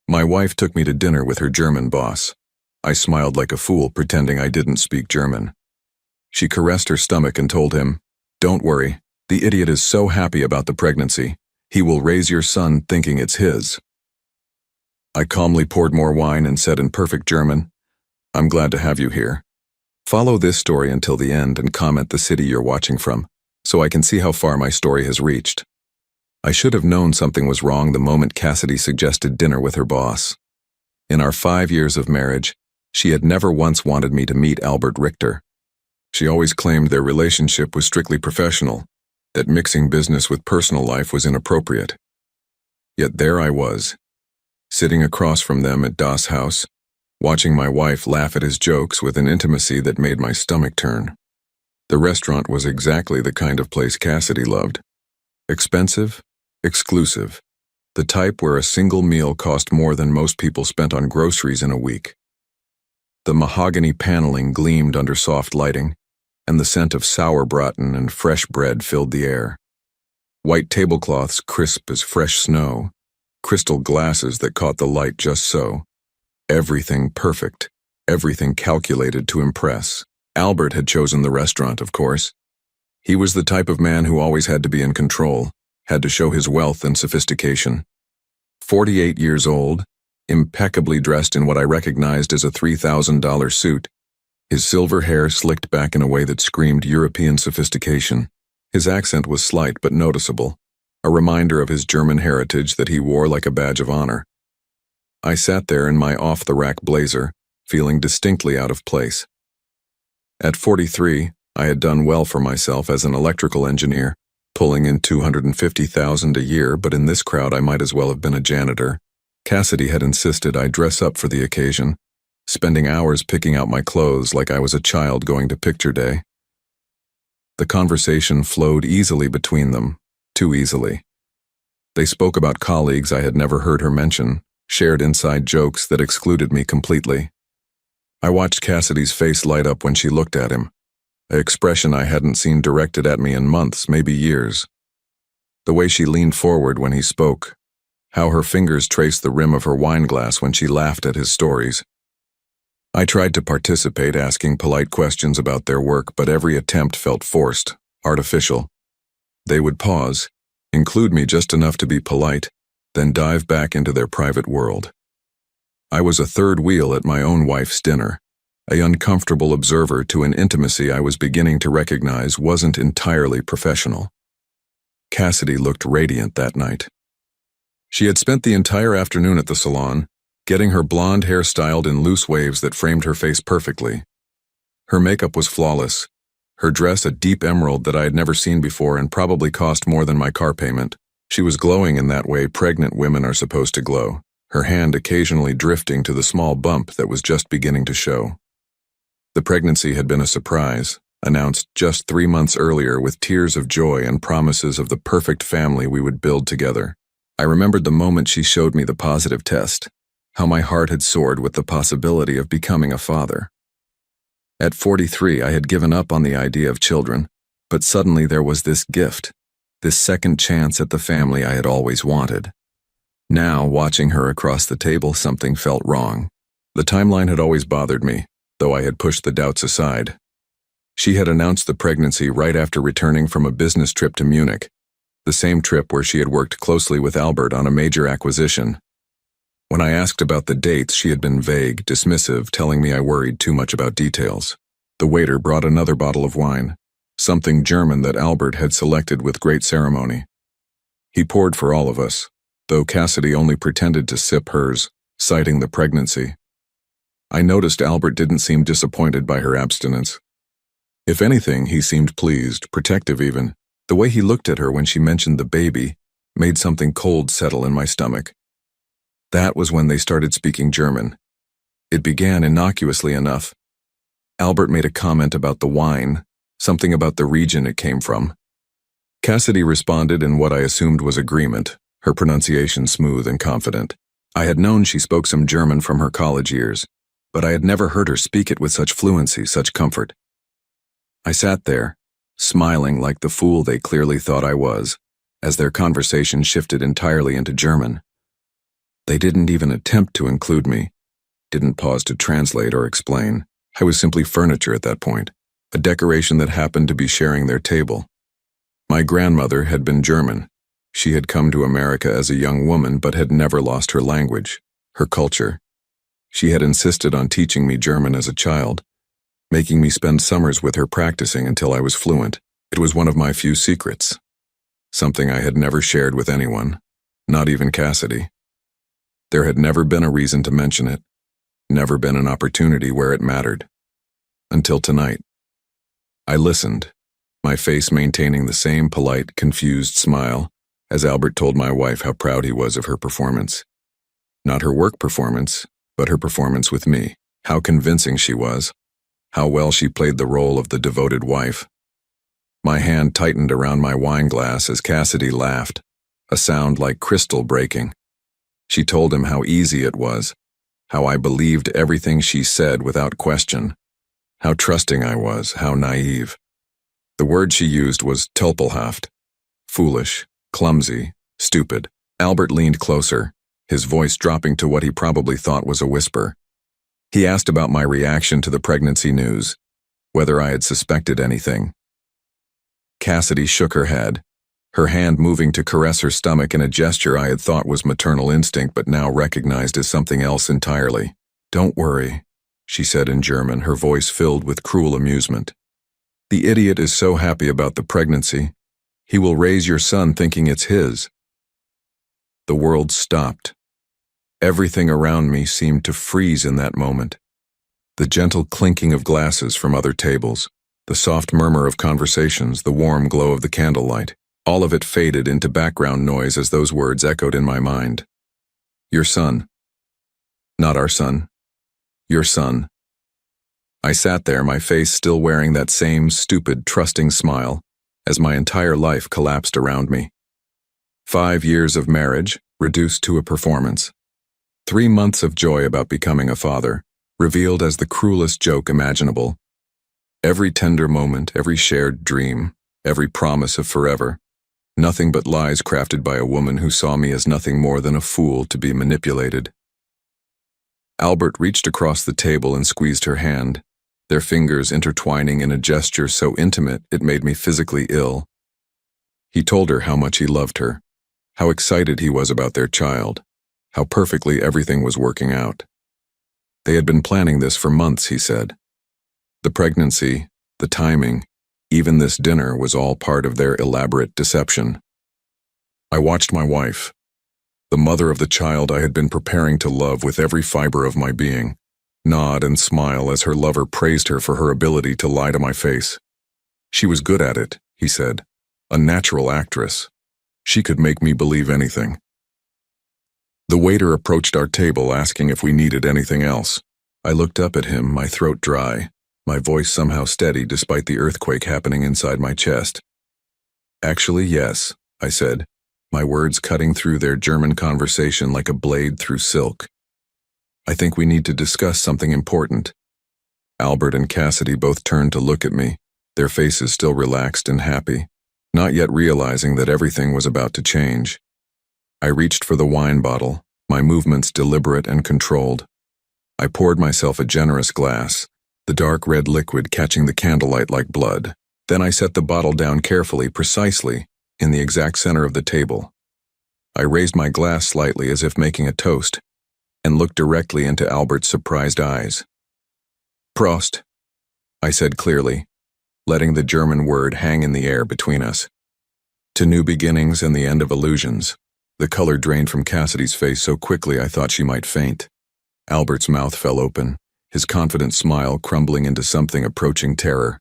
My wife took me to dinner with her German boss. I smiled like a fool, pretending I didn't speak German. She caressed her stomach and told him, "Don't worry, the idiot is so happy about the pregnancy. He will raise your son thinking it's his." I calmly poured more wine and said in perfect German, "I'm glad to have you here. Follow this story until the end and comment the city you're watching from, so I can see how far my story has reached." I should have known something was wrong the moment Cassidy suggested dinner with her boss. In our 5 years of marriage, she had never once wanted me to meet Albert Richter. She always claimed their relationship was strictly professional, that mixing business with personal life was inappropriate. Yet there I was, sitting across from them at Das House, watching my wife laugh at his jokes with an intimacy that made my stomach turn. The restaurant was exactly the kind of place Cassidy loved. Expensive, exclusive, the type where a single meal cost more than most people spent on groceries in a week. The mahogany paneling gleamed under soft lighting, and the scent of sauerbraten and fresh bread filled the air. White tablecloths crisp as fresh snow, crystal glasses that caught the light just so. Everything perfect, everything calculated to impress. Albert had chosen the restaurant, of course. He was the type of man who always had to be in control, had to show his wealth and sophistication. 48 years old, impeccably dressed in what I recognized as a $3,000 suit, his silver hair slicked back in a way that screamed European sophistication. His accent was slight but noticeable, a reminder of his German heritage that he wore like a badge of honor. I sat there in my off-the-rack blazer, feeling distinctly out of place. At 43, I had done well for myself as an electrical engineer, pulling in $250,000 a year, but in this crowd I might as well have been a janitor. Cassidy had insisted I dress up for the occasion, spending hours picking out my clothes like I was a child going to picture day. The conversation flowed easily between them, too easily. They spoke about colleagues I had never heard her mention, shared inside jokes that excluded me completely. I watched Cassidy's face light up when she looked at him, an expression I hadn't seen directed at me in months, maybe years. The way she leaned forward when he spoke, how her fingers traced the rim of her wine glass when she laughed at his stories. I tried to participate, asking polite questions about their work, but every attempt felt forced, artificial. They would pause, include me just enough to be polite, then dive back into their private world. I was a third wheel at my own wife's dinner, an uncomfortable observer to an intimacy I was beginning to recognize wasn't entirely professional. Cassidy looked radiant that night. She had spent the entire afternoon at the salon, getting her blonde hair styled in loose waves that framed her face perfectly. Her makeup was flawless, her dress a deep emerald that I had never seen before and probably cost more than my car payment. She was glowing in that way pregnant women are supposed to glow, her hand occasionally drifting to the small bump that was just beginning to show. The pregnancy had been a surprise, announced just 3 months earlier with tears of joy and promises of the perfect family we would build together. I remembered the moment she showed me the positive test, how my heart had soared with the possibility of becoming a father. At 43, I had given up on the idea of children, but suddenly there was this gift, this second chance at the family I had always wanted. Now, watching her across the table, something felt wrong. The timeline had always bothered me, though I had pushed the doubts aside. She had announced the pregnancy right after returning from a business trip to Munich, the same trip where she had worked closely with Albert on a major acquisition. When I asked about the dates, she had been vague, dismissive, telling me I worried too much about details. The waiter brought another bottle of wine, something German that Albert had selected with great ceremony. He poured for all of us, though Cassidy only pretended to sip hers, citing the pregnancy. I noticed Albert didn't seem disappointed by her abstinence. If anything, he seemed pleased, protective even. The way he looked at her when she mentioned the baby made something cold settle in my stomach. That was when they started speaking German. It began innocuously enough. Albert made a comment about the wine, something about the region it came from. Cassidy responded in what I assumed was agreement, her pronunciation smooth and confident. I had known she spoke some German from her college years, but I had never heard her speak it with such fluency, such comfort. I sat there, smiling like the fool they clearly thought I was, as their conversation shifted entirely into German. They didn't even attempt to include me, didn't pause to translate or explain. I was simply furniture at that point, a decoration that happened to be sharing their table. My grandmother had been German. She had come to America as a young woman but had never lost her language, her culture. She had insisted on teaching me German as a child, making me spend summers with her practicing until I was fluent. It was one of my few secrets, something I had never shared with anyone, not even Cassidy. There had never been a reason to mention it, never been an opportunity where it mattered. Until tonight. I listened, my face maintaining the same polite, confused smile, as Albert told my wife how proud he was of her performance. Not her work performance, but her performance with me. How convincing she was. How well she played the role of the devoted wife. My hand tightened around my wine glass as Cassidy laughed, a sound like crystal breaking. She told him how easy it was, how I believed everything she said without question, how trusting I was, how naive. The word she used was tulpelhaft, foolish, clumsy, stupid. Albert leaned closer, his voice dropping to what he probably thought was a whisper. He asked about my reaction to the pregnancy news, whether I had suspected anything. Cassidy shook her head, her hand moving to caress her stomach in a gesture I had thought was maternal instinct but now recognized as something else entirely. Don't worry, she said in German, her voice filled with cruel amusement. The idiot is so happy about the pregnancy. He will raise your son thinking it's his. The world stopped. Everything around me seemed to freeze in that moment. The gentle clinking of glasses from other tables, the soft murmur of conversations, the warm glow of the candlelight, all of it faded into background noise as those words echoed in my mind. Your son. Not our son. Your son. I sat there, my face still wearing that same stupid, trusting smile, as my entire life collapsed around me. 5 years of marriage, reduced to a performance. 3 months of joy about becoming a father, revealed as the cruelest joke imaginable. Every tender moment, every shared dream, every promise of forever. Nothing but lies crafted by a woman who saw me as nothing more than a fool to be manipulated. Albert reached across the table and squeezed her hand, their fingers intertwining in a gesture so intimate it made me physically ill. He told her how much he loved her, how excited he was about their child, how perfectly everything was working out. They had been planning this for months, he said. The pregnancy, the timing, even this dinner was all part of their elaborate deception. I watched my wife, the mother of the child I had been preparing to love with every fiber of my being, nod and smile as her lover praised her for her ability to lie to my face. She was good at it, he said, a natural actress. She could make me believe anything. The waiter approached our table asking if we needed anything else. I looked up at him, my throat dry, my voice somehow steady despite the earthquake happening inside my chest. Actually, yes, I said, my words cutting through their German conversation like a blade through silk. I think we need to discuss something important. Albert and Cassidy both turned to look at me, their faces still relaxed and happy, not yet realizing that everything was about to change. I reached for the wine bottle, my movements deliberate and controlled. I poured myself a generous glass, the dark red liquid catching the candlelight like blood. Then I set the bottle down carefully, precisely, in the exact center of the table. I raised my glass slightly as if making a toast, and looked directly into Albert's surprised eyes. Prost, I said clearly, letting the German word hang in the air between us. To new beginnings and the end of illusions. The color drained from Cassidy's face so quickly I thought she might faint. Albert's mouth fell open, his confident smile crumbling into something approaching terror.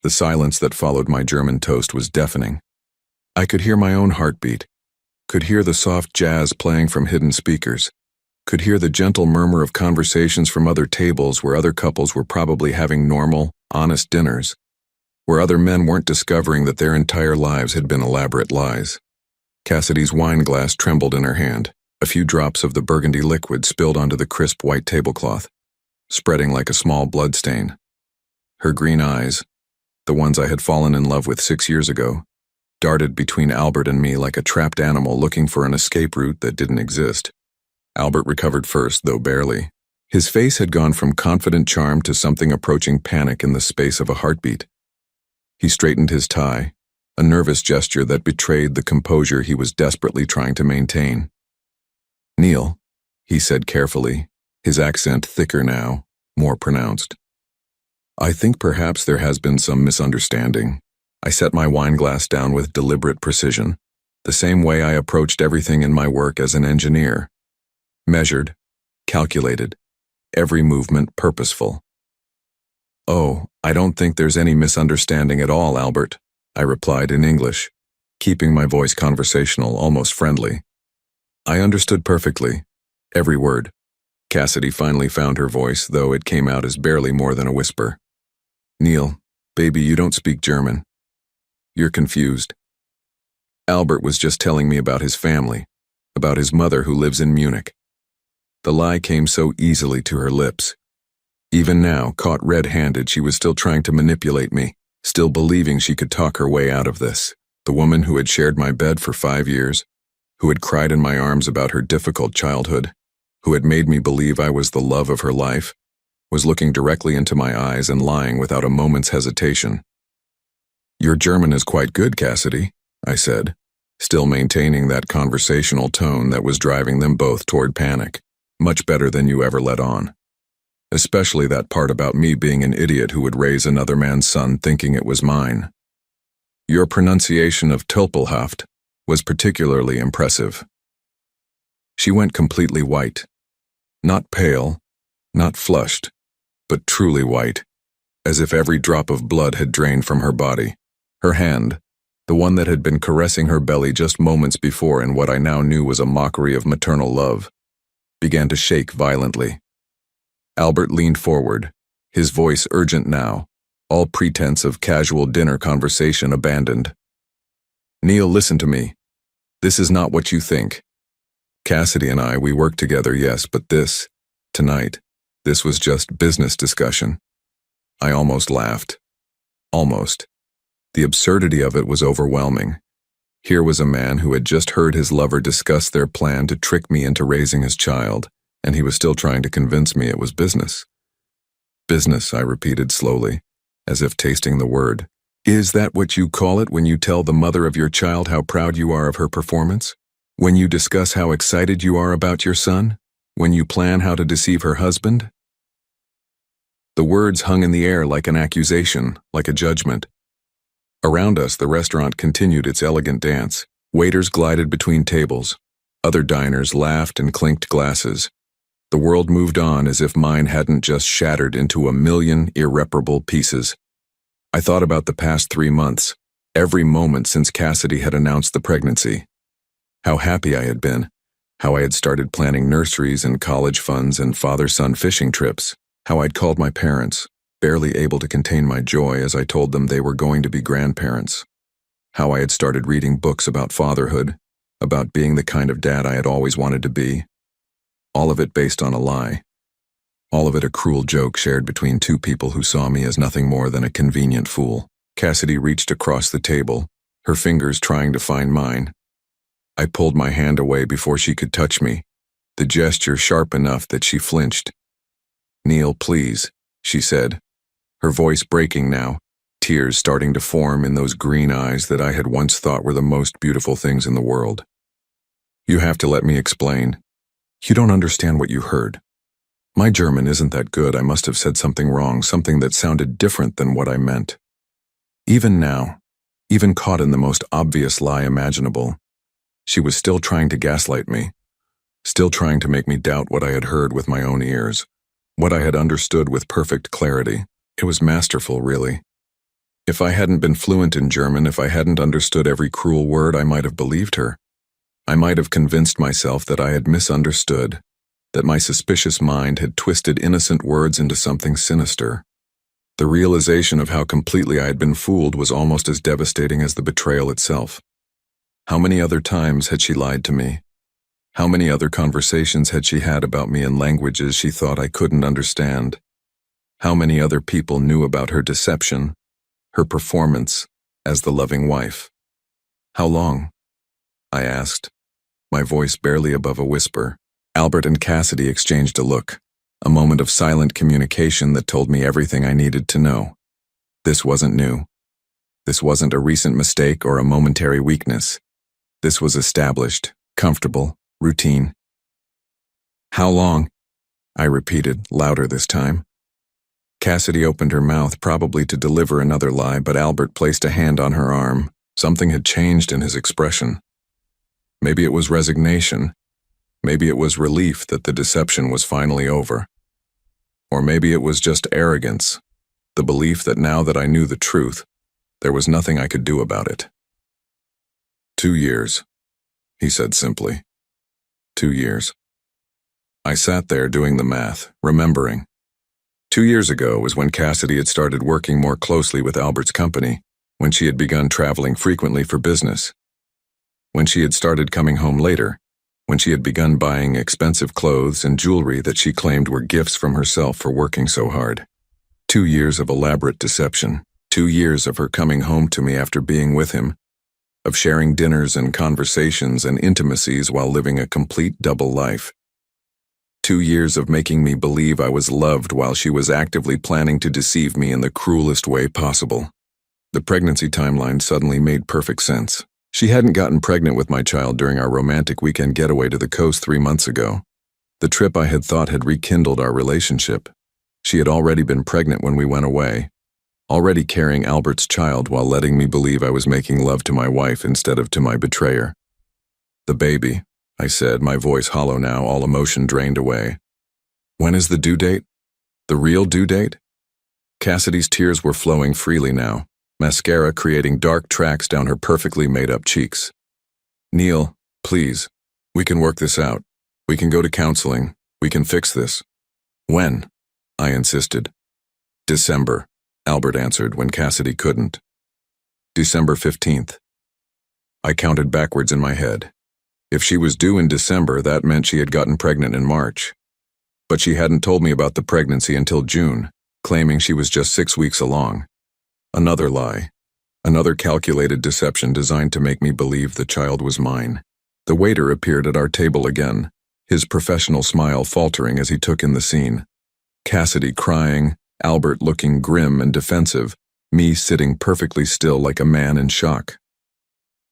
The silence that followed my German toast was deafening. I could hear my own heartbeat, could hear the soft jazz playing from hidden speakers, could hear the gentle murmur of conversations from other tables where other couples were probably having normal, honest dinners, where other men weren't discovering that their entire lives had been elaborate lies. Cassidy's wine glass trembled in her hand. A few drops of the burgundy liquid spilled onto the crisp white tablecloth, spreading like a small blood stain. Her green eyes, the ones I had fallen in love with 6 years ago, darted between Albert and me like a trapped animal looking for an escape route that didn't exist. Albert recovered first, though barely. His face had gone from confident charm to something approaching panic in the space of a heartbeat. He straightened his tie, a nervous gesture that betrayed the composure he was desperately trying to maintain. "Neil," he said carefully, his accent thicker now, more pronounced. "I think perhaps there has been some misunderstanding." I set my wine glass down with deliberate precision, the same way I approached everything in my work as an engineer. Measured, calculated, every movement purposeful. "Oh, I don't think there's any misunderstanding at all, Albert," I replied in English, keeping my voice conversational, almost friendly. "I understood perfectly, every word." Cassidy finally found her voice, though it came out as barely more than a whisper. "Neil, baby, you don't speak German. You're confused. Albert was just telling me about his family, about his mother who lives in Munich." The lie came so easily to her lips. Even now, caught red-handed, she was still trying to manipulate me, still believing she could talk her way out of this. The woman who had shared my bed for 5 years, who had cried in my arms about her difficult childhood, who had made me believe I was the love of her life, was looking directly into my eyes and lying without a moment's hesitation. "Your German is quite good, Cassidy," I said, still maintaining that conversational tone that was driving them both toward panic. "Much better than you ever let on. Especially that part about me being an idiot who would raise another man's son thinking it was mine. Your pronunciation of Tulpelhaft was particularly impressive." She went completely white. Not pale, not flushed, but truly white, as if every drop of blood had drained from her body. Her hand, the one that had been caressing her belly just moments before in what I now knew was a mockery of maternal love, began to shake violently. Albert leaned forward, his voice urgent now, all pretense of casual dinner conversation abandoned. "Neil, listen to me. This is not what you think. Cassidy and we work together, yes, but tonight, this was just business discussion." I almost laughed. Almost. The absurdity of it was overwhelming. Here was a man who had just heard his lover discuss their plan to trick me into raising his child, and he was still trying to convince me it was business. "Business," I repeated slowly, as if tasting the word. "Is that what you call it when you tell the mother of your child how proud you are of her performance? When you discuss how excited you are about your son? When you plan how to deceive her husband?" The words hung in the air like an accusation, like a judgment. Around us, the restaurant continued its elegant dance. Waiters glided between tables. Other diners laughed and clinked glasses. The world moved on as if mine hadn't just shattered into a million irreparable pieces. I thought about the past 3 months, every moment since Cassidy had announced the pregnancy. How happy I had been, how I had started planning nurseries and college funds and father-son fishing trips, how I'd called my parents, barely able to contain my joy as I told them they were going to be grandparents, how I had started reading books about fatherhood, about being the kind of dad I had always wanted to be. All of it based on a lie. All of it a cruel joke shared between two people who saw me as nothing more than a convenient fool. Cassidy reached across the table, her fingers trying to find mine. I pulled my hand away before she could touch me, the gesture sharp enough that she flinched. "Neil, please," she said, her voice breaking now, tears starting to form in those green eyes that I had once thought were the most beautiful things in the world. "You have to let me explain. You don't understand what you heard. My German isn't that good. I must have said something wrong, something that sounded different than what I meant." Even now, even caught in the most obvious lie imaginable, she was still trying to gaslight me, still trying to make me doubt what I had heard with my own ears, what I had understood with perfect clarity. It was masterful, really. If I hadn't been fluent in German, if I hadn't understood every cruel word, I might have believed her. I might have convinced myself that I had misunderstood, that my suspicious mind had twisted innocent words into something sinister. The realization of how completely I had been fooled was almost as devastating as the betrayal itself. How many other times had she lied to me? How many other conversations had she had about me in languages she thought I couldn't understand? How many other people knew about her deception, her performance as the loving wife? "How long?" I asked, my voice barely above a whisper. Albert and Cassidy exchanged a look, a moment of silent communication that told me everything I needed to know. This wasn't new. This wasn't a recent mistake or a momentary weakness. This was established, comfortable, routine. "How long?" I repeated, louder this time. Cassidy opened her mouth, probably to deliver another lie, but Albert placed a hand on her arm. Something had changed in his expression. Maybe it was resignation. Maybe it was relief that the deception was finally over. Or maybe it was just arrogance, the belief that now that I knew the truth, there was nothing I could do about it. 2 years, he said simply. 2 years. I sat there doing the math, remembering. 2 years ago was when Cassidy had started working more closely with Albert's company, when she had begun traveling frequently for business, when she had started coming home later, when she had begun buying expensive clothes and jewelry that she claimed were gifts from herself for working so hard. 2 years of elaborate deception, 2 years of her coming home to me after being with him, of sharing dinners and conversations and intimacies while living a complete double life. 2 years of making me believe I was loved while she was actively planning to deceive me in the cruelest way possible. The pregnancy timeline suddenly made perfect sense. She hadn't gotten pregnant with my child during our romantic weekend getaway to the coast 3 months ago. The trip I had thought had rekindled our relationship. She had already been pregnant when we went away, already carrying Albert's child while letting me believe I was making love to my wife instead of to my betrayer. "The baby," I said, my voice hollow now, all emotion drained away. "When is the due date? The real due date?" Cassidy's tears were flowing freely now, mascara creating dark tracks down her perfectly made-up cheeks. "Neil, please, we can work this out. We can go to counseling. We can fix this." "When?" I insisted. "December," Albert answered when Cassidy couldn't. "December 15th. I counted backwards in my head. If she was due in December, that meant she had gotten pregnant in March. But she hadn't told me about the pregnancy until June, claiming she was just 6 weeks along. Another lie. Another calculated deception designed to make me believe the child was mine. The waiter appeared at our table again, his professional smile faltering as he took in the scene. Cassidy crying, Albert looking grim and defensive, me sitting perfectly still like a man in shock.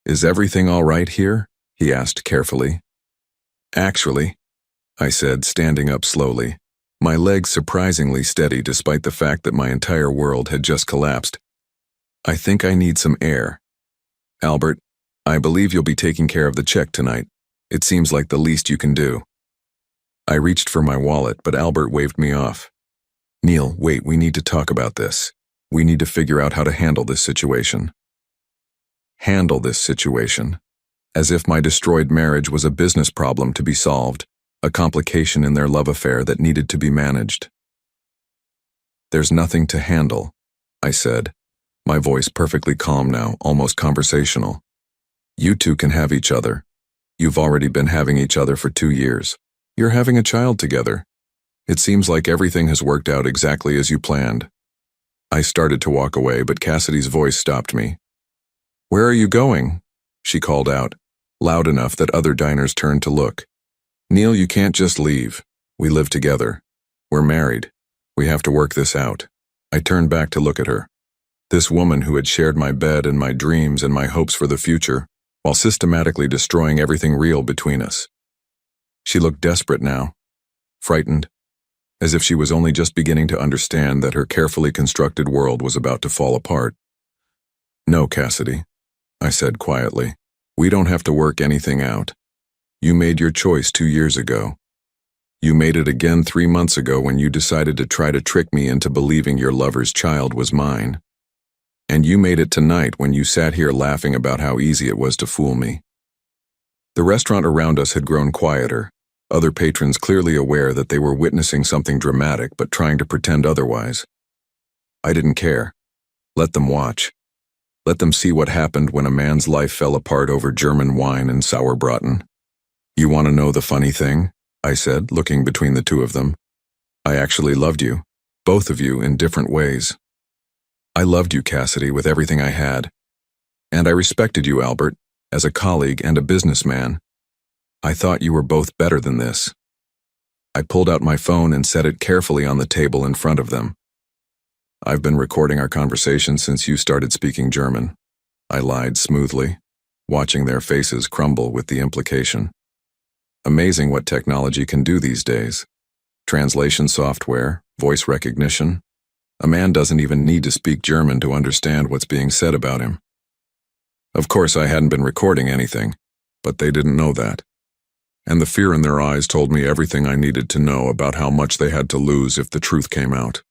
"Is everything all right here?" he asked carefully. "Actually," I said, standing up slowly, my legs surprisingly steady despite the fact that my entire world had just collapsed. "I think I need some air. Albert, I believe you'll be taking care of the check tonight. It seems like the least you can do." I reached for my wallet, but Albert waved me off. "Neil, wait, we need to talk about this. We need to figure out how to handle this situation." Handle this situation. As if my destroyed marriage was a business problem to be solved, a complication in their love affair that needed to be managed. "There's nothing to handle," I said, my voice perfectly calm now, almost conversational. "You two can have each other. You've already been having each other for 2 years. You're having a child together. It seems like everything has worked out exactly as you planned." I started to walk away, but Cassidy's voice stopped me. "Where are you going?" she called out, loud enough that other diners turned to look. "Neil, you can't just leave. We live together. We're married. We have to work this out." I turned back to look at her. This woman who had shared my bed and my dreams and my hopes for the future, while systematically destroying everything real between us. She looked desperate now, frightened, as if she was only just beginning to understand that her carefully constructed world was about to fall apart. "No, Cassidy," I said quietly. "We don't have to work anything out. You made your choice 2 years ago. You made it again 3 months ago when you decided to try to trick me into believing your lover's child was mine. And you made it tonight when you sat here laughing about how easy it was to fool me." The restaurant around us had grown quieter, other patrons clearly aware that they were witnessing something dramatic but trying to pretend otherwise. I didn't care. Let them watch. Let them see what happened when a man's life fell apart over German wine and sauerbraten. "You want to know the funny thing?" I said, looking between the two of them. "I actually loved you, both of you in different ways. I loved you, Cassidy, with everything I had. And I respected you, Albert, as a colleague and a businessman. I thought you were both better than this. I pulled out my phone and set it carefully on the table in front of them. "I've been recording our conversation since you started speaking German," I lied smoothly, watching their faces crumble with the implication. Amazing what technology can do these days. Translation software, voice recognition. A man doesn't even need to speak German to understand what's being said about him. Of course, I hadn't been recording anything, but they didn't know that. And the fear in their eyes told me everything I needed to know about how much they had to lose if the truth came out.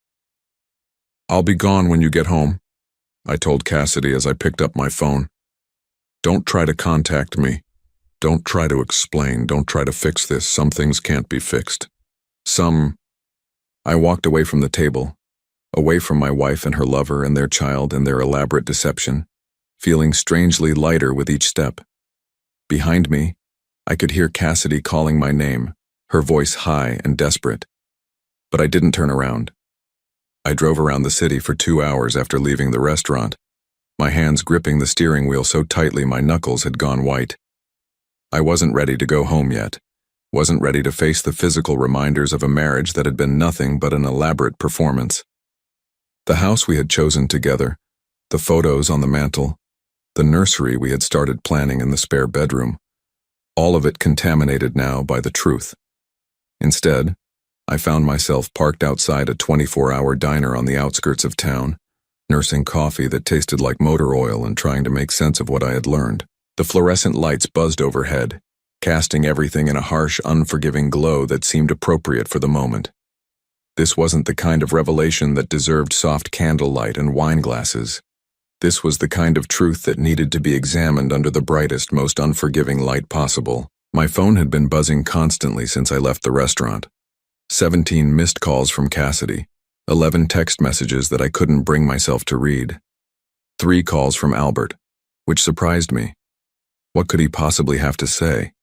"I'll be gone when you get home," I told Cassidy as I picked up my phone. "Don't try to contact me. Don't try to explain. Don't try to fix this. Some things can't be fixed. I walked away from the table, away from my wife and her lover and their child and their elaborate deception, feeling strangely lighter with each step. Behind me, I could hear Cassidy calling my name, her voice high and desperate. But I didn't turn around. I drove around the city for 2 hours after leaving the restaurant, my hands gripping the steering wheel so tightly my knuckles had gone white. I wasn't ready to go home yet, wasn't ready to face the physical reminders of a marriage that had been nothing but an elaborate performance. The house we had chosen together, the photos on the mantel, the nursery we had started planning in the spare bedroom, all of it contaminated now by the truth. Instead, I found myself parked outside a 24-hour diner on the outskirts of town, nursing coffee that tasted like motor oil and trying to make sense of what I had learned. The fluorescent lights buzzed overhead, casting everything in a harsh, unforgiving glow that seemed appropriate for the moment. This wasn't the kind of revelation that deserved soft candlelight and wine glasses. This was the kind of truth that needed to be examined under the brightest, most unforgiving light possible. My phone had been buzzing constantly since I left the restaurant. 17 missed calls from Cassidy, 11 text messages that I couldn't bring myself to read. 3 calls from Albert, which surprised me. What could he possibly have to say?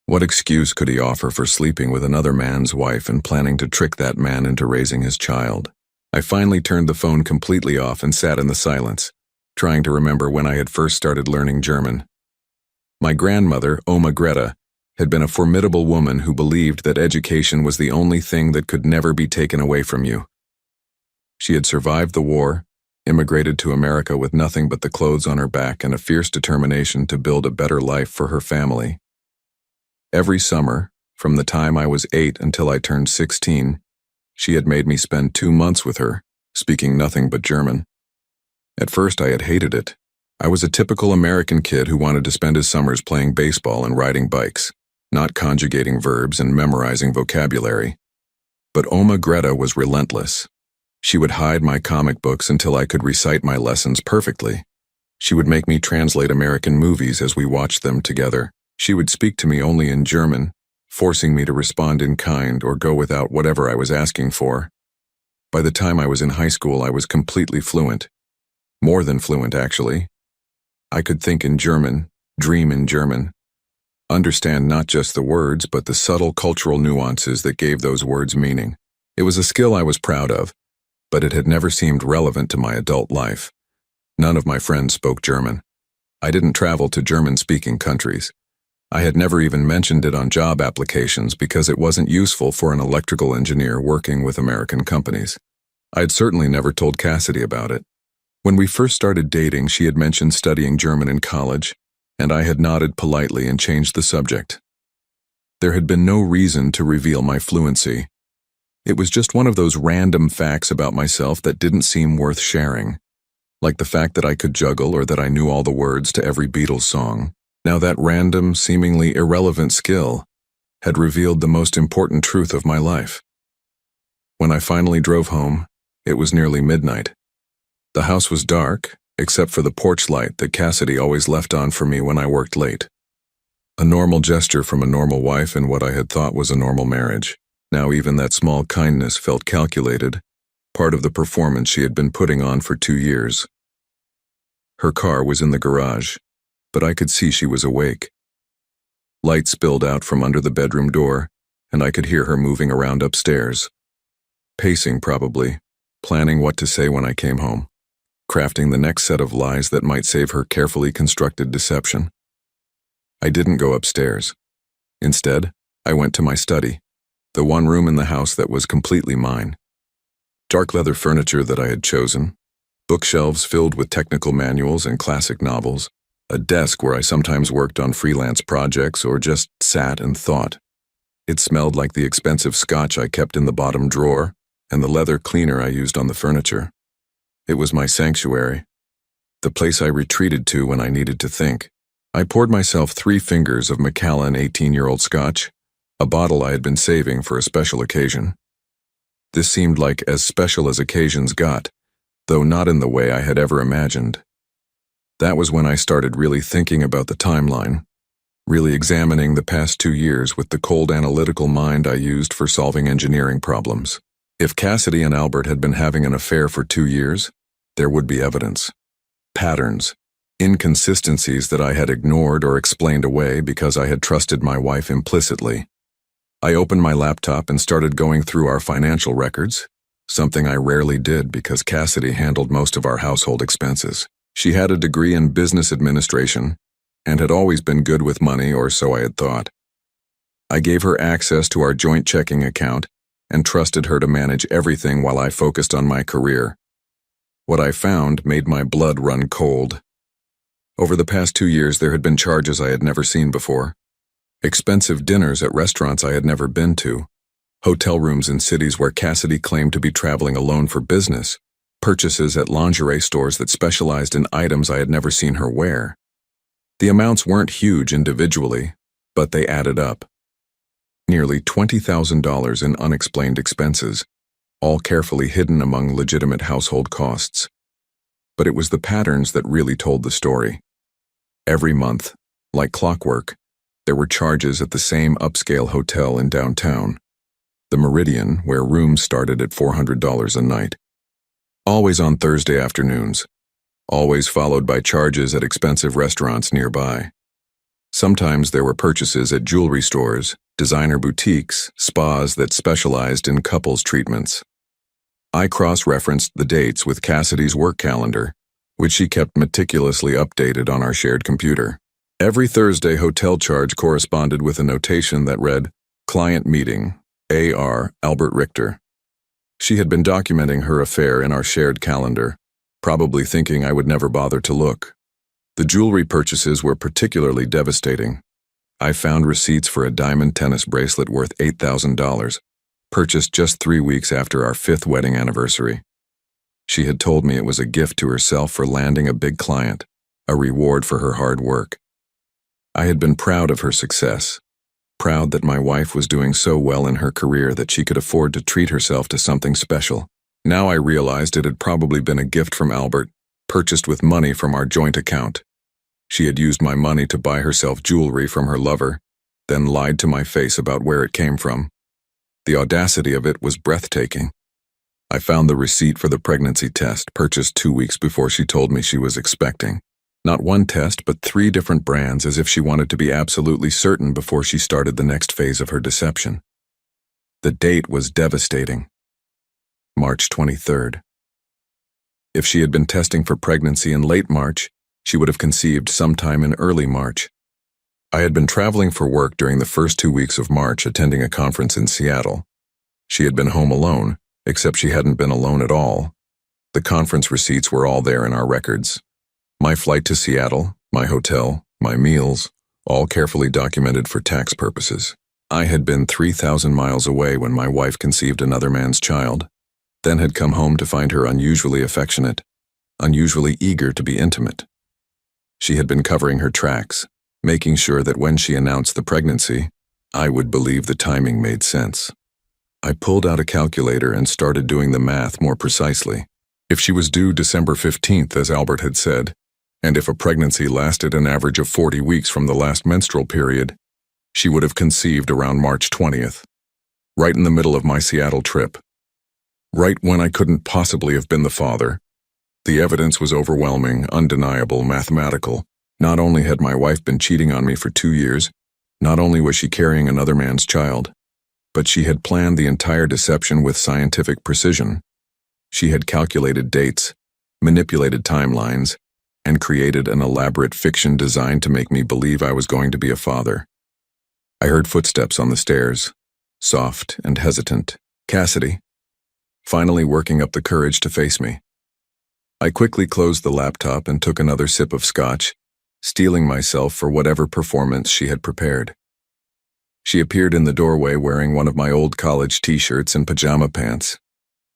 What excuse could he offer for sleeping with another man's wife and planning to trick that man into raising his child? I finally turned the phone completely off and sat in the silence, trying to remember when I had first started learning German. My grandmother, Oma Greta, had been a formidable woman who believed that education was the only thing that could never be taken away from you. She had survived the war, immigrated to America with nothing but the clothes on her back and a fierce determination to build a better life for her family. Every summer, from the time I was 8 until I turned 16, she had made me spend 2 months with her, speaking nothing but German. At first I had hated it. I was a typical American kid who wanted to spend his summers playing baseball and riding bikes, not conjugating verbs and memorizing vocabulary. But Oma Greta was relentless. She would hide my comic books until I could recite my lessons perfectly. She would make me translate American movies as we watched them together. She would speak to me only in German, forcing me to respond in kind or go without whatever I was asking for. By the time I was in high school, I was completely fluent. More than fluent, actually. I could think in German, dream in German, understand not just the words, but the subtle cultural nuances that gave those words meaning. It was a skill I was proud of, but it had never seemed relevant to my adult life. None of my friends spoke German. I didn't travel to German-speaking countries. I had never even mentioned it on job applications because it wasn't useful for an electrical engineer working with American companies. I had certainly never told Cassidy about it. When we first started dating, she had mentioned studying German in college, and I had nodded politely and changed the subject. There had been no reason to reveal my fluency. It was just one of those random facts about myself that didn't seem worth sharing, like the fact that I could juggle or that I knew all the words to every Beatles song. Now that random, seemingly irrelevant skill had revealed the most important truth of my life. When I finally drove home, it was nearly midnight. The house was dark, except for the porch light that Cassidy always left on for me when I worked late. A normal gesture from a normal wife in what I had thought was a normal marriage. Now even that small kindness felt calculated, part of the performance she had been putting on for 2 years. Her car was in the garage, but I could see she was awake. Light spilled out from under the bedroom door, and I could hear her moving around upstairs. Pacing probably, planning what to say when I came home, crafting the next set of lies that might save her carefully constructed deception. I didn't go upstairs. Instead, I went to my study. The one room in the house that was completely mine. Dark leather furniture that I had chosen, bookshelves filled with technical manuals and classic novels, a desk where I sometimes worked on freelance projects or just sat and thought. It smelled like the expensive scotch I kept in the bottom drawer and the leather cleaner I used on the furniture. It was my sanctuary, the place I retreated to when I needed to think. I poured myself 3 fingers of Macallan 18-year-old scotch, a bottle I had been saving for a special occasion. This seemed like as special as occasions got, though not in the way I had ever imagined. That was when I started really thinking about the timeline, really examining the past 2 years with the cold analytical mind I used for solving engineering problems. If Cassidy and Albert had been having an affair for 2 years, there would be evidence. Patterns, inconsistencies that I had ignored or explained away because I had trusted my wife implicitly. I opened my laptop and started going through our financial records, something I rarely did because Cassidy handled most of our household expenses. She had a degree in business administration and had always been good with money, or so I had thought. I gave her access to our joint checking account and trusted her to manage everything while I focused on my career. What I found made my blood run cold. Over the past 2 years, there had been charges I had never seen before. Expensive dinners at restaurants I had never been to, hotel rooms in cities where Cassidy claimed to be traveling alone for business, purchases at lingerie stores that specialized in items I had never seen her wear. The amounts weren't huge individually, but they added up. Nearly $20,000 in unexplained expenses, all carefully hidden among legitimate household costs. But it was the patterns that really told the story. Every month, like clockwork, there were charges at the same upscale hotel in downtown, the Meridian, where rooms started at $400 a night. Always on Thursday afternoons, always followed by charges at expensive restaurants nearby. Sometimes there were purchases at jewelry stores, designer boutiques, spas that specialized in couples treatments. I cross-referenced the dates with Cassidy's work calendar, which she kept meticulously updated on our shared computer. Every Thursday hotel charge corresponded with a notation that read, "Client meeting, A.R. Albert Richter." She had been documenting her affair in our shared calendar, probably thinking I would never bother to look. The jewelry purchases were particularly devastating. I found receipts for a diamond tennis bracelet worth $8,000, purchased just 3 weeks after our 5th wedding anniversary. She had told me it was a gift to herself for landing a big client, a reward for her hard work. I had been proud of her success, proud that my wife was doing so well in her career that she could afford to treat herself to something special. Now I realized it had probably been a gift from Albert, purchased with money from our joint account. She had used my money to buy herself jewelry from her lover, then lied to my face about where it came from. The audacity of it was breathtaking. I found the receipt for the pregnancy test, purchased 2 weeks before she told me she was expecting. Not one test, but 3 different brands, as if she wanted to be absolutely certain before she started the next phase of her deception. The date was devastating. March 23rd. If she had been testing for pregnancy in late March, she would have conceived sometime in early March. I had been traveling for work during the first 2 weeks of March, attending a conference in Seattle. She had been home alone, except she hadn't been alone at all. The conference receipts were all there in our records. My flight to Seattle, my hotel, my meals, all carefully documented for tax purposes. I had been 3,000 miles away when my wife conceived another man's child, then had come home to find her unusually affectionate, unusually eager to be intimate. She had been covering her tracks, making sure that when she announced the pregnancy, I would believe the timing made sense. I pulled out a calculator and started doing the math more precisely. If she was due December 15th, as Albert had said, and if a pregnancy lasted an average of 40 weeks from the last menstrual period, she would have conceived around March 20th, right in the middle of my Seattle trip. Right when I couldn't possibly have been the father. The evidence was overwhelming, undeniable, mathematical. Not only had my wife been cheating on me for 2 years, not only was she carrying another man's child, but she had planned the entire deception with scientific precision. She had calculated dates, manipulated timelines, and created an elaborate fiction designed to make me believe I was going to be a father. I heard footsteps on the stairs. soft and hesitant. Cassidy, finally working up the courage to face me. I quickly closed the laptop and took another sip of scotch, steeling myself for whatever performance she had prepared. She appeared in the doorway wearing one of my old college t-shirts and pajama pants,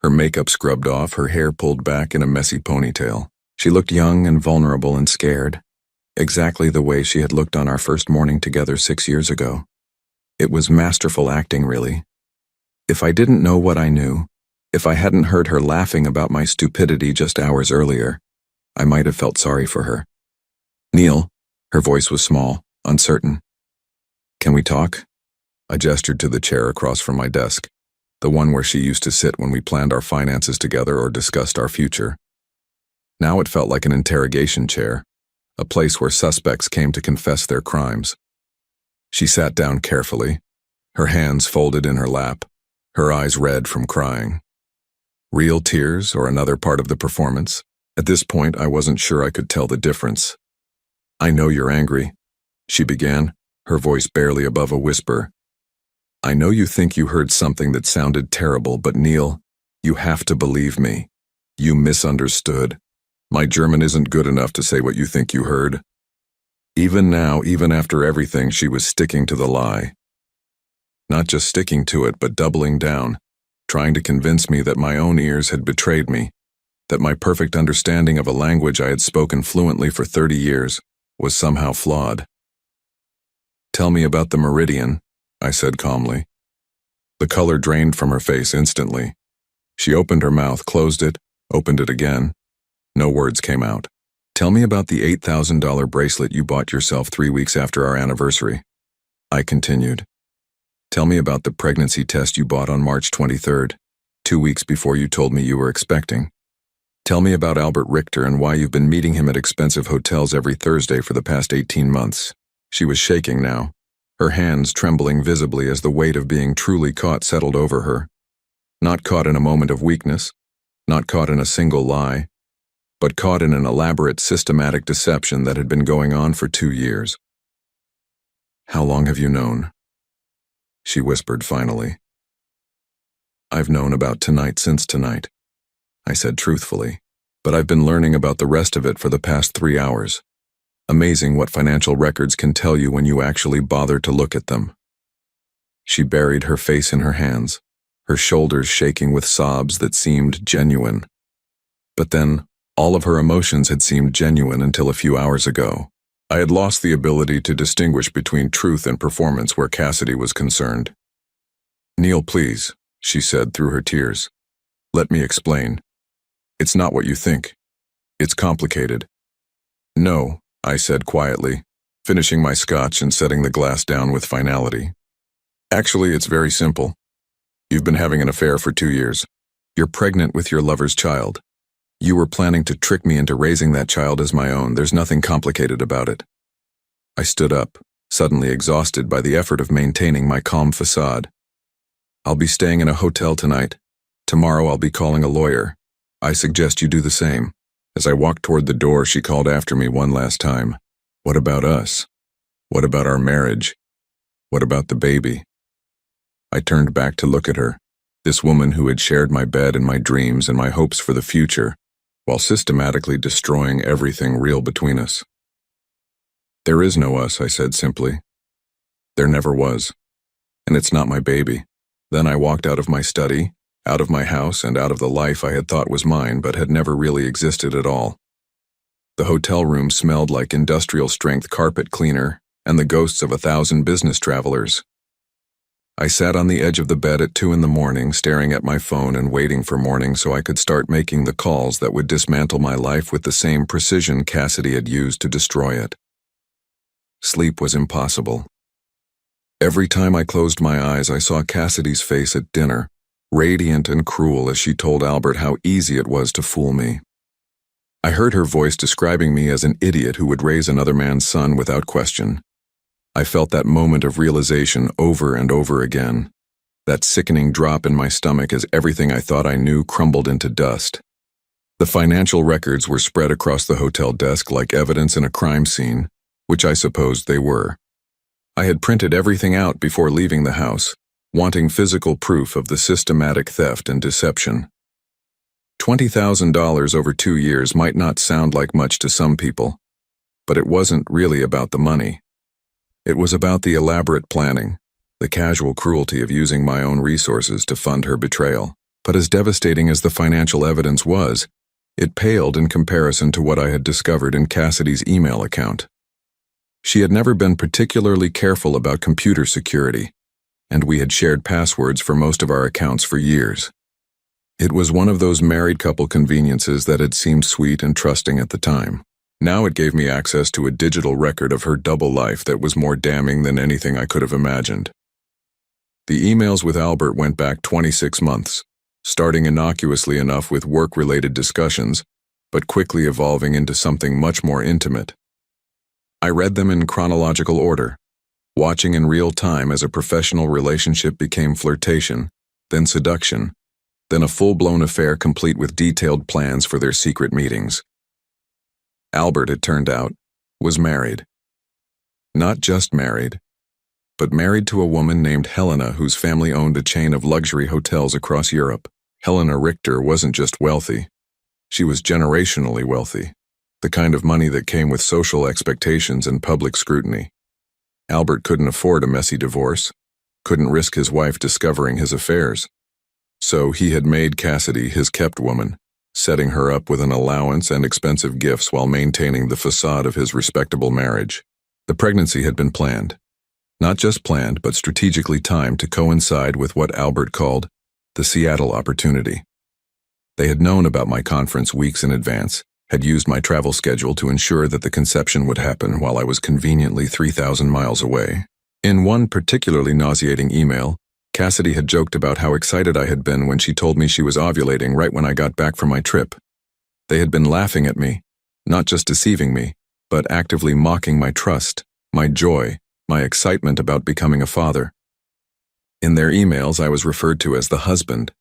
her makeup scrubbed off, her hair pulled back in a messy ponytail. She looked young and vulnerable and scared, exactly the way she had looked on our first morning together 6 years ago. It was masterful acting, really. If I didn't know what I knew, if I hadn't heard her laughing about my stupidity just hours earlier, I might have felt sorry for her. "Neil," her voice was small, uncertain. "Can we talk?" I gestured to the chair across from my desk, the one where she used to sit when we planned our finances together or discussed our future. Now it felt like an interrogation chair, a place where suspects came to confess their crimes. She sat down carefully, her hands folded in her lap, her eyes red from crying. Real tears or another part of the performance? At this point, I wasn't sure I could tell the difference. "I know you're angry," she began, her voice barely above a whisper. "I know you think you heard something that sounded terrible, but Neil, you have to believe me. You misunderstood. My German isn't good enough to say what you think you heard." Even now, even after everything, she was sticking to the lie. Not just sticking to it, but doubling down, trying to convince me that my own ears had betrayed me, that my perfect understanding of a language I had spoken fluently for 30 years was somehow flawed. "Tell me about the meridian," I said calmly. The color drained from her face instantly. She opened her mouth, closed it, opened it again. No words came out. "Tell me about the $8,000 bracelet you bought yourself 3 weeks after our anniversary," I continued. "Tell me about the pregnancy test you bought on March 23rd, 2 weeks before you told me you were expecting. Tell me about Albert Richter and why you've been meeting him at expensive hotels every Thursday for the past 18 months. She was shaking now, her hands trembling visibly as the weight of being truly caught settled over her. Not caught in a moment of weakness, not caught in a single lie, but caught in an elaborate, systematic deception that had been going on for 2 years. "How long have you known?" she whispered finally. "I've known about tonight since tonight," I said truthfully, "but I've been learning about the rest of it for the past 3 hours. Amazing what financial records can tell you when you actually bother to look at them." She buried her face in her hands, her shoulders shaking with sobs that seemed genuine. But then, all of her emotions had seemed genuine until a few hours ago. I had lost the ability to distinguish between truth and performance where Cassidy was concerned. "Neil, please," she said through her tears. "Let me explain. It's not what you think. It's complicated." "No," I said quietly, finishing my scotch and setting the glass down with finality. "Actually, it's very simple. You've been having an affair for 2 years. You're pregnant with your lover's child. You were planning to trick me into raising that child as my own. There's nothing complicated about it." I stood up, suddenly exhausted by the effort of maintaining my calm facade. "I'll be staying in a hotel tonight. Tomorrow I'll be calling a lawyer. I suggest you do the same." As I walked toward the door, she called after me one last time. "What about us? What about our marriage? What about the baby?" I turned back to look at her, this woman who had shared my bed and my dreams and my hopes for the future, while systematically destroying everything real between us. "There is no us," I said simply. "There never was. And it's not my baby." Then I walked out of my study, out of my house, and out of the life I had thought was mine but had never really existed at all. The hotel room smelled like industrial-strength carpet cleaner and the ghosts of 1,000 business travelers. I sat on the edge of the bed at 2 in the morning, staring at my phone and waiting for morning so I could start making the calls that would dismantle my life with the same precision Cassidy had used to destroy it. Sleep was impossible. Every time I closed my eyes, I saw Cassidy's face at dinner, radiant and cruel as she told Albert how easy it was to fool me. I heard her voice describing me as an idiot who would raise another man's son without question. I felt that moment of realization over and over again, that sickening drop in my stomach as everything I thought I knew crumbled into dust. The financial records were spread across the hotel desk like evidence in a crime scene, which I supposed they were. I had printed everything out before leaving the house, wanting physical proof of the systematic theft and deception. $20,000 over 2 years might not sound like much to some people, but it wasn't really about the money. It was about the elaborate planning, the casual cruelty of using my own resources to fund her betrayal. But as devastating as the financial evidence was, it paled in comparison to what I had discovered in Cassidy's email account. She had never been particularly careful about computer security, and we had shared passwords for most of our accounts for years. It was one of those married couple conveniences that had seemed sweet and trusting at the time. Now it gave me access to a digital record of her double life that was more damning than anything I could have imagined. The emails with Albert went back 26 months, starting innocuously enough with work-related discussions, but quickly evolving into something much more intimate. I read them in chronological order, watching in real time as a professional relationship became flirtation, then seduction, then a full-blown affair complete with detailed plans for their secret meetings. Albert, it turned out, was married. Not just married, but married to a woman named Helena whose family owned a chain of luxury hotels across Europe. Helena Richter wasn't just wealthy, she was generationally wealthy, the kind of money that came with social expectations and public scrutiny. Albert couldn't afford a messy divorce, couldn't risk his wife discovering his affairs. So he had made Cassidy his kept woman, setting her up with an allowance and expensive gifts while maintaining the facade of his respectable marriage. The pregnancy had been planned. Not just planned, but strategically timed to coincide with what Albert called the Seattle opportunity. They had known about my conference weeks in advance, had used my travel schedule to ensure that the conception would happen while I was conveniently 3,000 miles away. In one particularly nauseating email, Cassidy had joked about how excited I had been when she told me she was ovulating right when I got back from my trip. They had been laughing at me, not just deceiving me, but actively mocking my trust, my joy, my excitement about becoming a father. In their emails, I was referred to as the husband,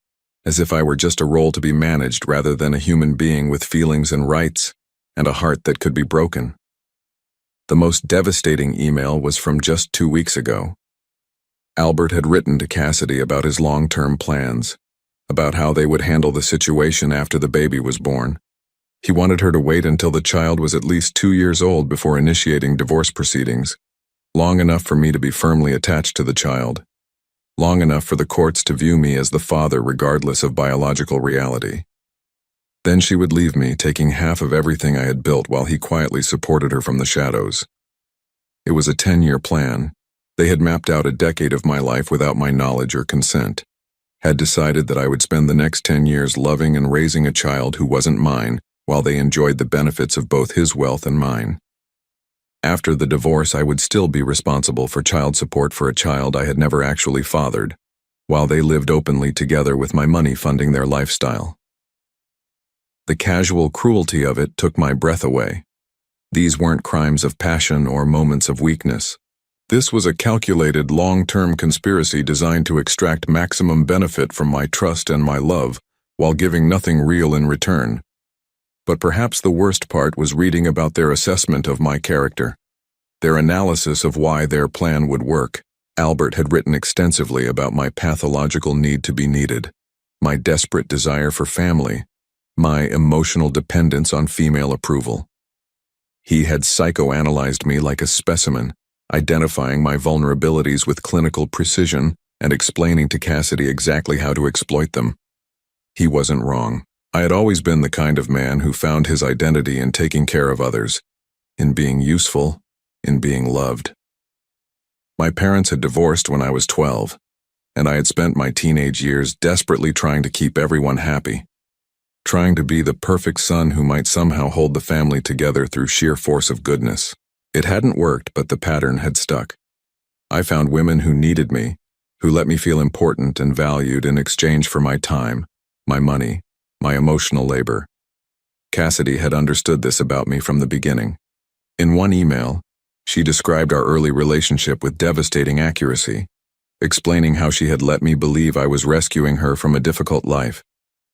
as if I were just a role to be managed rather than a human being with feelings and rights, and a heart that could be broken. The most devastating email was from just 2 weeks ago. Albert had written to Cassidy about his long-term plans, about how they would handle the situation after the baby was born. He wanted her to wait until the child was at least 2 years old before initiating divorce proceedings, long enough for me to be firmly attached to the child, long enough for the courts to view me as the father regardless of biological reality. Then she would leave me, taking half of everything I had built while he quietly supported her from the shadows. It was a 10-year plan. They had mapped out a decade of my life without my knowledge or consent, had decided that I would spend the next 10 years loving and raising a child who wasn't mine while they enjoyed the benefits of both his wealth and mine. After the divorce, I would still be responsible for child support for a child I had never actually fathered, while they lived openly together with my money funding their lifestyle. The casual cruelty of it took my breath away. These weren't crimes of passion or moments of weakness. This was a calculated, long-term conspiracy designed to extract maximum benefit from my trust and my love, while giving nothing real in return. But perhaps the worst part was reading about their assessment of my character, their analysis of why their plan would work. Albert had written extensively about my pathological need to be needed, my desperate desire for family, my emotional dependence on female approval. He had psychoanalyzed me like a specimen, identifying my vulnerabilities with clinical precision and explaining to Cassidy exactly how to exploit them. He wasn't wrong. I had always been the kind of man who found his identity in taking care of others, in being useful, in being loved. My parents had divorced when I was 12, and I had spent my teenage years desperately trying to keep everyone happy, trying to be the perfect son who might somehow hold the family together through sheer force of goodness. It hadn't worked, but the pattern had stuck. I found women who needed me, who let me feel important and valued in exchange for my time, my money, my emotional labor. Cassidy had understood this about me from the beginning. In one email, she described our early relationship with devastating accuracy, explaining how she had let me believe I was rescuing her from a difficult life,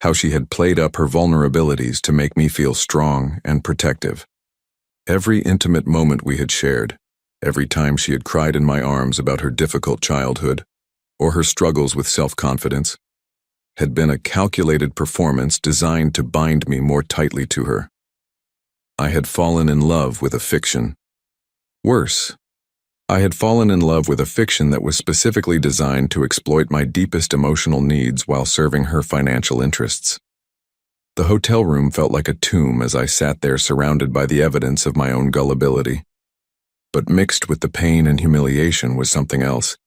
how she had played up her vulnerabilities to make me feel strong and protective. Every intimate moment we had shared, every time she had cried in my arms about her difficult childhood, or her struggles with self-confidence, had been a calculated performance designed to bind me more tightly to her. I had fallen in love with a fiction. Worse, I had fallen in love with a fiction that was specifically designed to exploit my deepest emotional needs while serving her financial interests. The hotel room felt like a tomb as I sat there surrounded by the evidence of my own gullibility. But mixed with the pain and humiliation was something else,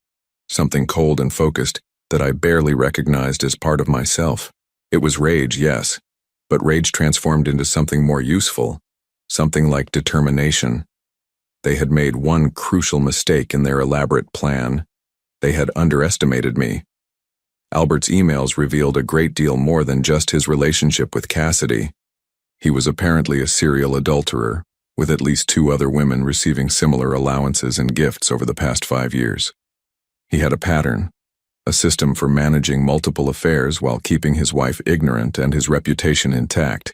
something cold and focused that I barely recognized as part of myself. It was rage, yes, but rage transformed into something more useful, something like determination. They had made one crucial mistake in their elaborate plan. They had underestimated me. Albert's emails revealed a great deal more than just his relationship with Cassidy. He was apparently a serial adulterer, with at least 2 other women receiving similar allowances and gifts over the past 5 years. He had a pattern, a system for managing multiple affairs while keeping his wife ignorant and his reputation intact.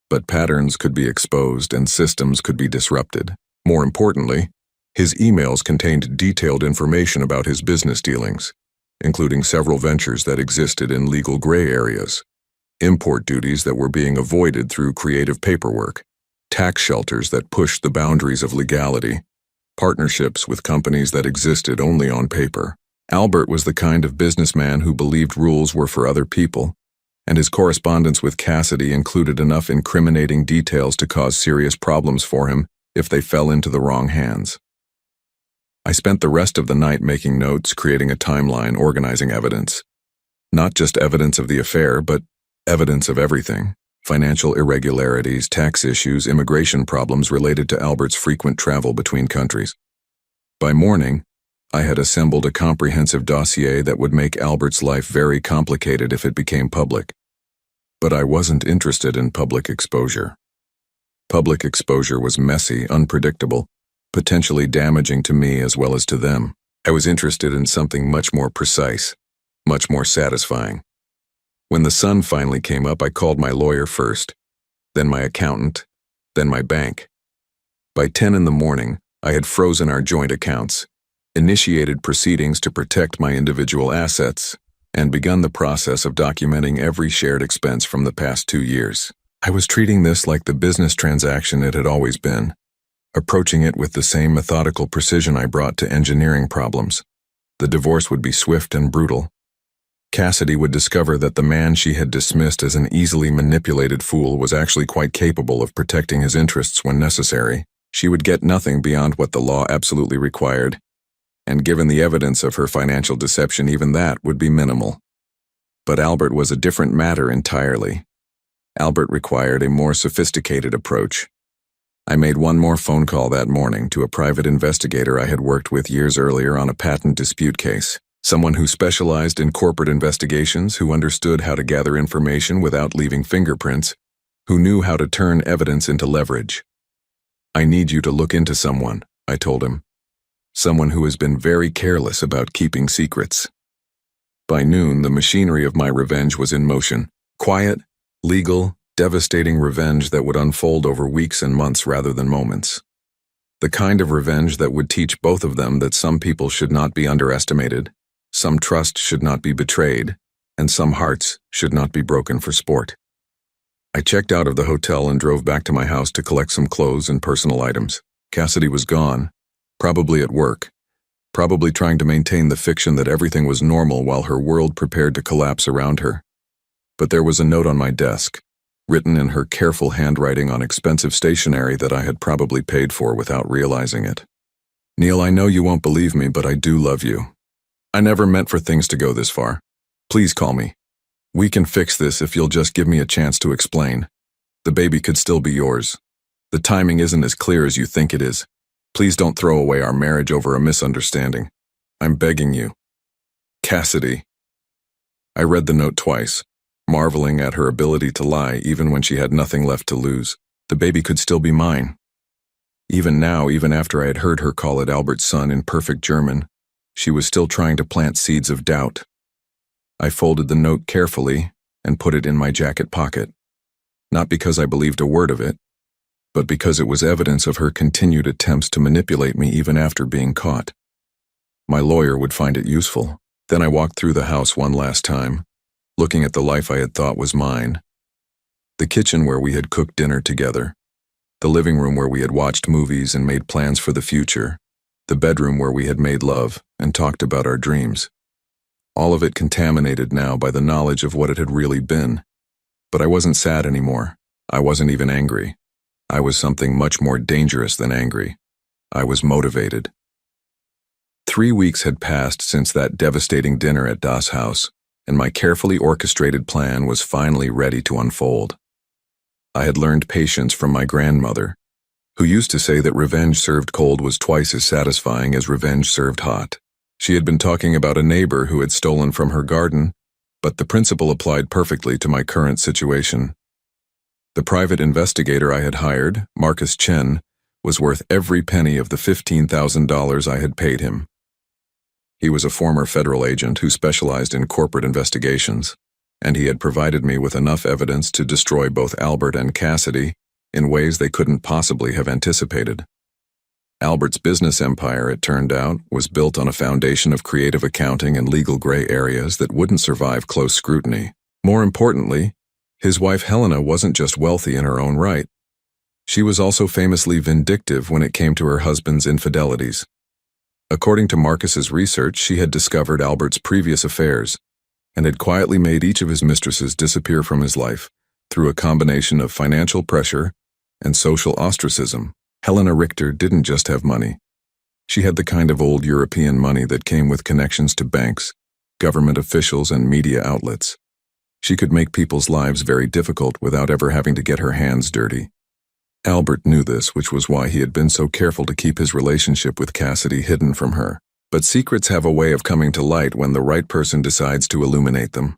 But patterns could be exposed and systems could be disrupted. More importantly, his emails contained detailed information about his business dealings, including several ventures that existed in legal gray areas, import duties that were being avoided through creative paperwork, tax shelters that pushed the boundaries of legality, partnerships with companies that existed only on paper. Albert was the kind of businessman who believed rules were for other people, and his correspondence with Cassidy included enough incriminating details to cause serious problems for him if they fell into the wrong hands. I spent the rest of the night making notes, creating a timeline, organizing evidence. Not just evidence of the affair, but evidence of everything. Financial irregularities, tax issues, immigration problems related to Albert's frequent travel between countries. By morning, I had assembled a comprehensive dossier that would make Albert's life very complicated if it became public. But I wasn't interested in public exposure. Public exposure was messy, unpredictable, potentially damaging to me as well as to them. I was interested in something much more precise, much more satisfying. When the sun finally came up, I called my lawyer first, then my accountant, then my bank. By 10 in the morning, I had frozen our joint accounts, initiated proceedings to protect my individual assets, and begun the process of documenting every shared expense from the past 2 years. I was treating this like the business transaction it had always been, approaching it with the same methodical precision I brought to engineering problems. The divorce would be swift and brutal. Cassidy would discover that the man she had dismissed as an easily manipulated fool was actually quite capable of protecting his interests when necessary. She would get nothing beyond what the law absolutely required, and given the evidence of her financial deception, even that would be minimal. But Albert was a different matter entirely. Albert required a more sophisticated approach. I made one more phone call that morning to a private investigator I had worked with years earlier on a patent dispute case, someone who specialized in corporate investigations, who understood how to gather information without leaving fingerprints, who knew how to turn evidence into leverage. "I need you to look into someone," I told him. "Someone who has been very careless about keeping secrets." By noon, the machinery of my revenge was in motion. Quiet, legal, devastating revenge that would unfold over weeks and months rather than moments. The kind of revenge that would teach both of them that some people should not be underestimated, some trust should not be betrayed, and some hearts should not be broken for sport. I checked out of the hotel and drove back to my house to collect some clothes and personal items. Cassidy was gone, probably at work, probably trying to maintain the fiction that everything was normal while her world prepared to collapse around her. But there was a note on my desk, written in her careful handwriting on expensive stationery that I had probably paid for without realizing it. "Neil, I know you won't believe me, but I do love you. I never meant for things to go this far. Please call me. We can fix this if you'll just give me a chance to explain. The baby could still be yours. The timing isn't as clear as you think it is. Please don't throw away our marriage over a misunderstanding. I'm begging you. Cassidy." I read the note twice, marveling at her ability to lie even when she had nothing left to lose. The baby could still be mine. Even now, even after I had heard her call it Albert's son in perfect German, she was still trying to plant seeds of doubt. I folded the note carefully and put it in my jacket pocket, not because I believed a word of it, but because it was evidence of her continued attempts to manipulate me even after being caught. My lawyer would find it useful. Then I walked through the house one last time, looking at the life I had thought was mine. The kitchen where we had cooked dinner together, the living room where we had watched movies and made plans for the future, the bedroom where we had made love and talked about our dreams. All of it contaminated now by the knowledge of what it had really been. But I wasn't sad anymore. I wasn't even angry. I was something much more dangerous than angry. I was motivated. 3 weeks had passed since that devastating dinner at Das Haus, and my carefully orchestrated plan was finally ready to unfold. I had learned patience from my grandmother, who used to say that revenge served cold was twice as satisfying as revenge served hot. She had been talking about a neighbor who had stolen from her garden, but the principle applied perfectly to my current situation. The private investigator I had hired, Marcus Chen, was worth every penny of the $15,000 I had paid him. He was a former federal agent who specialized in corporate investigations, and he had provided me with enough evidence to destroy both Albert and Cassidy in ways they couldn't possibly have anticipated. Albert's business empire, it turned out, was built on a foundation of creative accounting and legal gray areas that wouldn't survive close scrutiny. More importantly, his wife Helena wasn't just wealthy in her own right. She was also famously vindictive when it came to her husband's infidelities. According to Marcus's research, she had discovered Albert's previous affairs and had quietly made each of his mistresses disappear from his life through a combination of financial pressure and social ostracism. Helena Richter didn't just have money. She had the kind of old European money that came with connections to banks, government officials, and media outlets. She could make people's lives very difficult without ever having to get her hands dirty. Albert knew this, which was why he had been so careful to keep his relationship with Cassidy hidden from her. But secrets have a way of coming to light when the right person decides to illuminate them.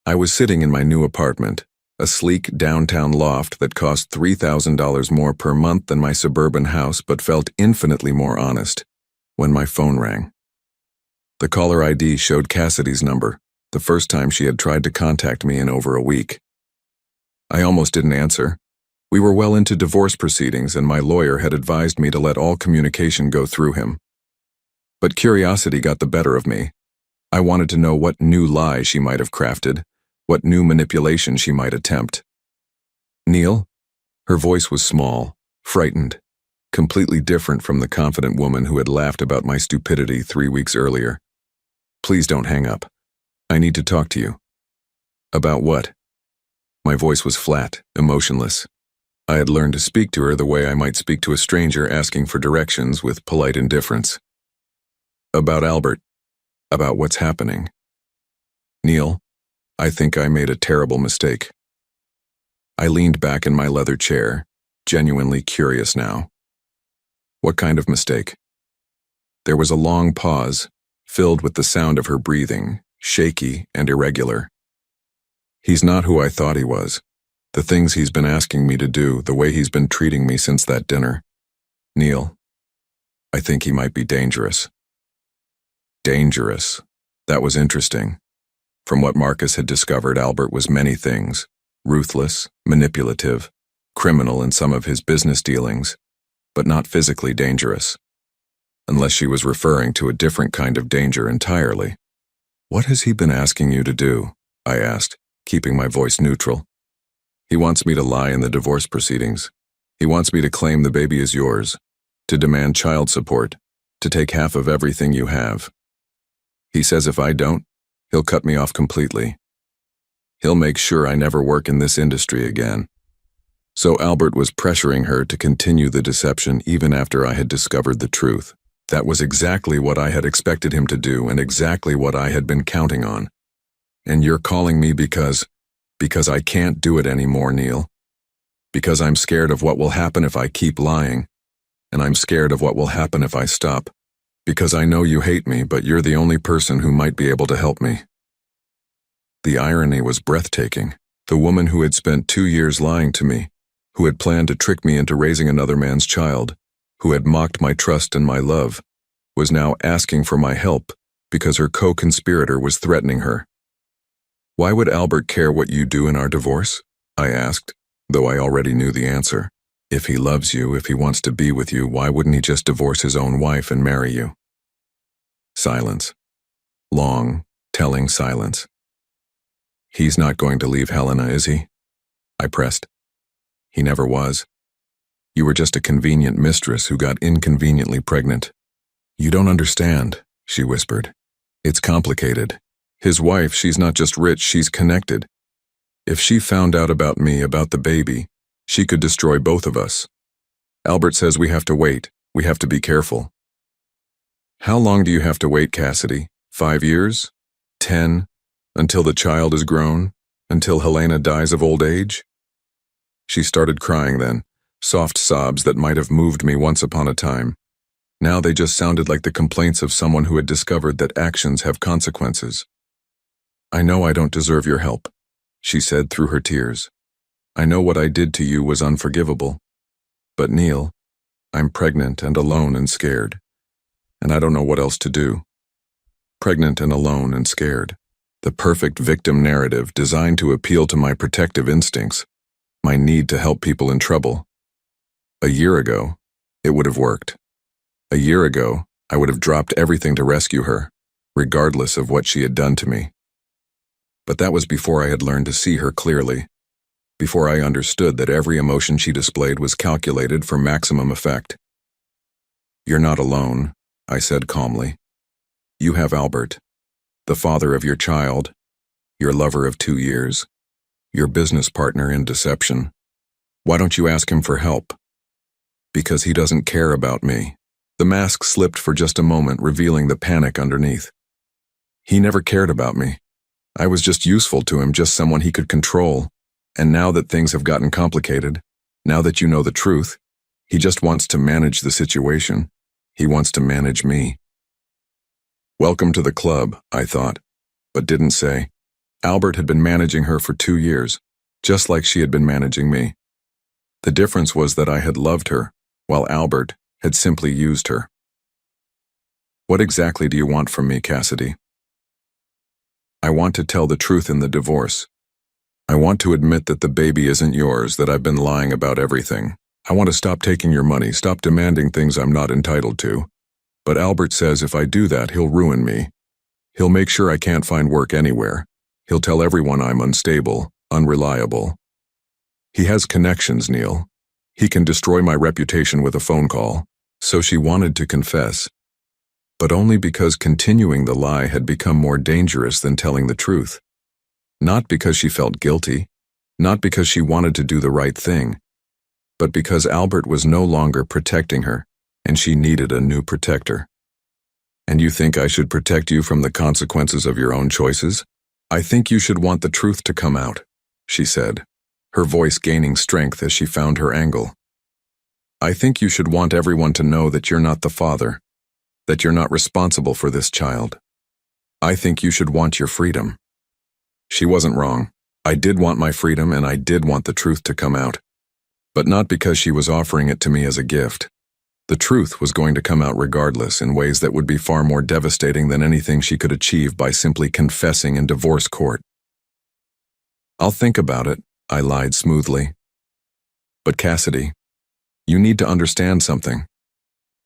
I was sitting in my new apartment, a sleek downtown loft that cost $3,000 more per month than my suburban house but felt infinitely more honest, when my phone rang. The caller ID showed Cassidy's number, the first time she had tried to contact me in over a week. I almost didn't answer. We were well into divorce proceedings and my lawyer had advised me to let all communication go through him. But curiosity got the better of me. I wanted to know what new lie she might have crafted, what new manipulation she might attempt. Neil? Her voice was small, frightened, completely different from the confident woman who had laughed about my stupidity 3 weeks earlier. Please don't hang up. I need to talk to you. About what? My voice was flat, emotionless. I had learned to speak to her the way I might speak to a stranger asking for directions with polite indifference. About Albert. About what's happening. Neil, I think I made a terrible mistake. I leaned back in my leather chair, genuinely curious now. What kind of mistake? There was a long pause, filled with the sound of her breathing, shaky and irregular. He's not who I thought he was. The things he's been asking me to do, the way he's been treating me since that dinner. Neil, I think he might be dangerous. Dangerous. That was interesting. From what Marcus had discovered, Albert was many things: ruthless, manipulative, criminal in some of his business dealings, but not physically dangerous. Unless she was referring to a different kind of danger entirely. What has he been asking you to do? I asked, keeping my voice neutral. He wants me to lie in the divorce proceedings. He wants me to claim the baby is yours, to demand child support, to take half of everything you have. He says if I don't, he'll cut me off completely. He'll make sure I never work in this industry again. So Albert was pressuring her to continue the deception even after I had discovered the truth. That was exactly what I had expected him to do and exactly what I had been counting on. And you're calling me because I can't do it anymore, Neil. Because I'm scared of what will happen if I keep lying. And I'm scared of what will happen if I stop. Because I know you hate me, but you're the only person who might be able to help me. The irony was breathtaking. The woman who had spent 2 years lying to me, who had planned to trick me into raising another man's child, who had mocked my trust and my love, was now asking for my help because her co-conspirator was threatening her. Why would Albert care what you do in our divorce? I asked, though I already knew the answer. If he loves you, if he wants to be with you, why wouldn't he just divorce his own wife and marry you? Silence. Long, telling silence. He's not going to leave Helena, is he? I pressed. He never was. You were just a convenient mistress who got inconveniently pregnant. You don't understand, she whispered. It's complicated. His wife, she's not just rich, she's connected. If she found out about me, about the baby, she could destroy both of us. Albert says we have to wait. We have to be careful. How long do you have to wait, Cassidy? 5 years? 10? Until the child is grown? Until Helena dies of old age? She started crying then, soft sobs that might have moved me once upon a time. Now they just sounded like the complaints of someone who had discovered that actions have consequences. I know I don't deserve your help, she said through her tears. I know what I did to you was unforgivable. But Neil, I'm pregnant and alone and scared. And I don't know what else to do. Pregnant and alone and scared. The perfect victim narrative designed to appeal to my protective instincts, my need to help people in trouble. A year ago, it would have worked. A year ago, I would have dropped everything to rescue her, regardless of what she had done to me. But that was before I had learned to see her clearly, before I understood that every emotion she displayed was calculated for maximum effect. You're not alone, I said calmly. You have Albert, the father of your child, your lover of 2 years, your business partner in deception. Why don't you ask him for help? Because he doesn't care about me. The mask slipped for just a moment, revealing the panic underneath. He never cared about me. I was just useful to him, just someone he could control. And now that things have gotten complicated, now that you know the truth, he just wants to manage the situation. He wants to manage me. Welcome to the club, I thought, but didn't say. Albert had been managing her for 2 years, just like she had been managing me. The difference was that I had loved her, while Albert had simply used her. What exactly do you want from me, Cassidy? I want to tell the truth in the divorce. I want to admit that the baby isn't yours, that I've been lying about everything. I want to stop taking your money, stop demanding things I'm not entitled to. But Albert says if I do that, he'll ruin me. He'll make sure I can't find work anywhere. He'll tell everyone I'm unstable, unreliable. He has connections, Neil. He can destroy my reputation with a phone call. So she wanted to confess, but only because continuing the lie had become more dangerous than telling the truth. Not because she felt guilty, not because she wanted to do the right thing, but because Albert was no longer protecting her, and she needed a new protector. And you think I should protect you from the consequences of your own choices? I think you should want the truth to come out, she said, her voice gaining strength as she found her angle. I think you should want everyone to know that you're not the father, that you're not responsible for this child. I think you should want your freedom. She wasn't wrong. I did want my freedom, and I did want the truth to come out. But not because she was offering it to me as a gift. The truth was going to come out regardless, in ways that would be far more devastating than anything she could achieve by simply confessing in divorce court. I'll think about it, I lied smoothly. But Cassidy, you need to understand something.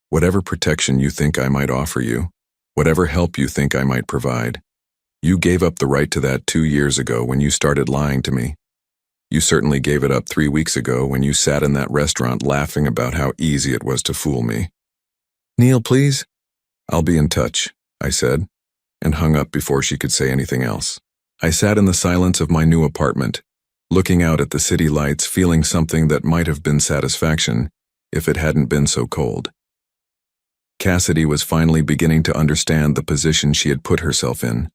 Whatever protection you think I might offer you, whatever help you think I might provide, you gave up the right to that 2 years ago when you started lying to me. You certainly gave it up 3 weeks ago when you sat in that restaurant laughing about how easy it was to fool me. Neil, please? I'll be in touch, I said, and hung up before she could say anything else. I sat in the silence of my new apartment, looking out at the city lights, feeling something that might have been satisfaction if it hadn't been so cold. Cassidy was finally beginning to understand the position she had put herself in.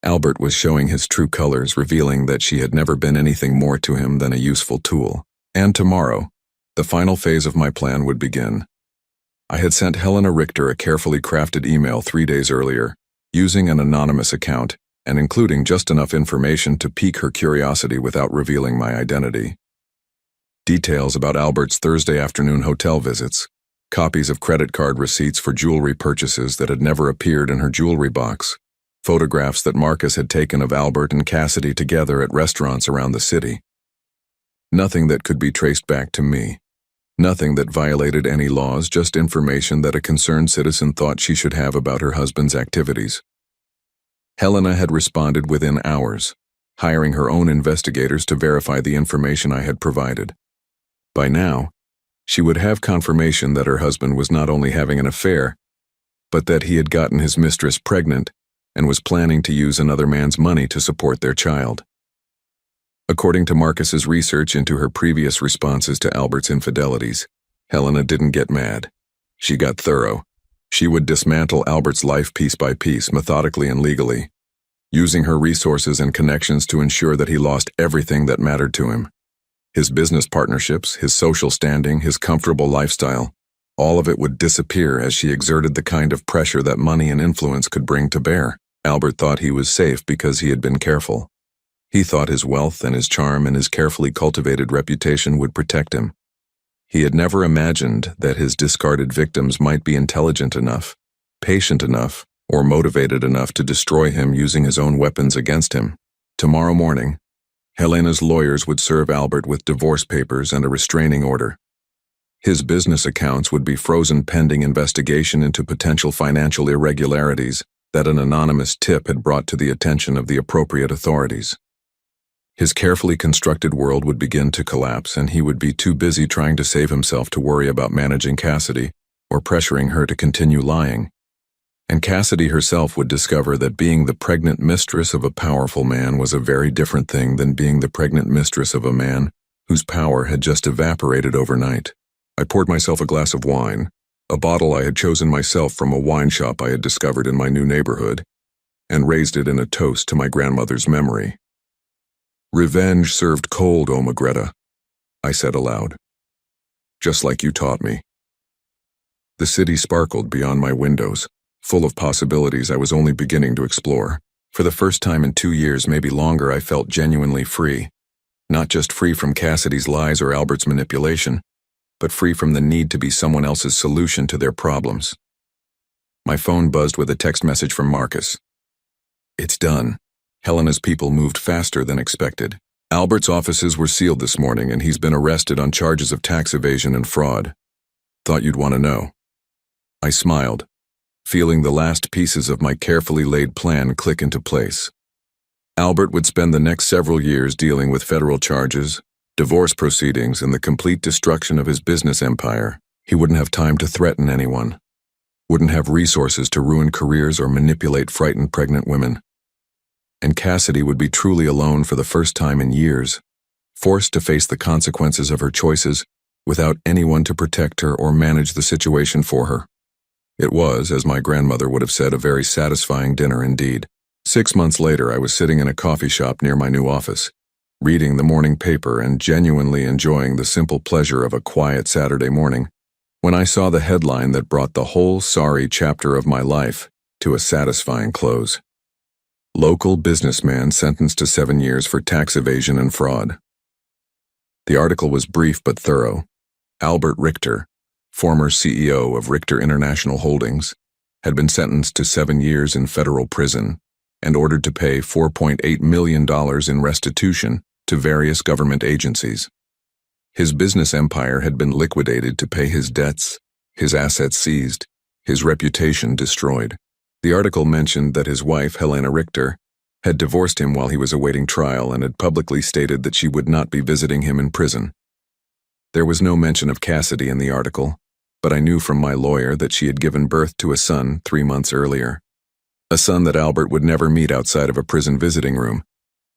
Albert was showing his true colors, revealing that she had never been anything more to him than a useful tool. And tomorrow, the final phase of my plan would begin. I had sent Helena Richter a carefully crafted email 3 days earlier, using an anonymous account, and including just enough information to pique her curiosity without revealing my identity. Details about Albert's Thursday afternoon hotel visits, copies of credit card receipts for jewelry purchases that had never appeared in her jewelry box, photographs that Marcus had taken of Albert and Cassidy together at restaurants around the city. Nothing that could be traced back to me. Nothing that violated any laws, just information that a concerned citizen thought she should have about her husband's activities. Helena had responded within hours, hiring her own investigators to verify the information I had provided. By now, she would have confirmation that her husband was not only having an affair, but that he had gotten his mistress pregnant and was planning to use another man's money to support their child. According to Marcus's research into her previous responses to Albert's infidelities, Helena didn't get mad. She got thorough. She would dismantle Albert's life piece by piece, methodically and legally, using her resources and connections to ensure that he lost everything that mattered to him. His business partnerships, his social standing, his comfortable lifestyle, all of it would disappear as she exerted the kind of pressure that money and influence could bring to bear. Albert thought he was safe because he had been careful. He thought his wealth and his charm and his carefully cultivated reputation would protect him. He had never imagined that his discarded victims might be intelligent enough, patient enough, or motivated enough to destroy him using his own weapons against him. Tomorrow morning, Helena's lawyers would serve Albert with divorce papers and a restraining order. His business accounts would be frozen pending investigation into potential financial irregularities that an anonymous tip had brought to the attention of the appropriate authorities. His carefully constructed world would begin to collapse, and he would be too busy trying to save himself to worry about managing Cassidy or pressuring her to continue lying. And Cassidy herself would discover that being the pregnant mistress of a powerful man was a very different thing than being the pregnant mistress of a man whose power had just evaporated overnight. I poured myself a glass of wine, a bottle I had chosen myself from a wine shop I had discovered in my new neighborhood, and raised it in a toast to my grandmother's memory. "Revenge served cold, O Magretta," I said aloud. "Just like you taught me." The city sparkled beyond my windows, full of possibilities I was only beginning to explore. For the first time in 2 years, maybe longer, I felt genuinely free. Not just free from Cassidy's lies or Albert's manipulation, but free from the need to be someone else's solution to their problems. My phone buzzed with a text message from Marcus. "It's done. Helena's people moved faster than expected. Albert's offices were sealed this morning, and he's been arrested on charges of tax evasion and fraud. Thought you'd want to know." I smiled, feeling the last pieces of my carefully laid plan click into place. Albert would spend the next several years dealing with federal charges, divorce proceedings, and the complete destruction of his business empire. He wouldn't have time to threaten anyone, wouldn't have resources to ruin careers or manipulate frightened pregnant women. And Cassidy would be truly alone for the first time in years, forced to face the consequences of her choices without anyone to protect her or manage the situation for her. It was, as my grandmother would have said, a very satisfying dinner indeed. 6 months later, I was sitting in a coffee shop near my new office, reading the morning paper and genuinely enjoying the simple pleasure of a quiet Saturday morning, when I saw the headline that brought the whole sorry chapter of my life to a satisfying close. Local businessman sentenced to 7 years for tax evasion and fraud. The article was brief but thorough. Albert Richter, former CEO of Richter International Holdings, had been sentenced to 7 years in federal prison and ordered to pay $4.8 million in restitution to various government agencies. His business empire had been liquidated to pay his debts, his assets seized, his reputation destroyed. The article mentioned that his wife, Helena Richter, had divorced him while he was awaiting trial and had publicly stated that she would not be visiting him in prison. There was no mention of Cassidy in the article, but I knew from my lawyer that she had given birth to a son 3 months earlier. A son that Albert would never meet outside of a prison visiting room,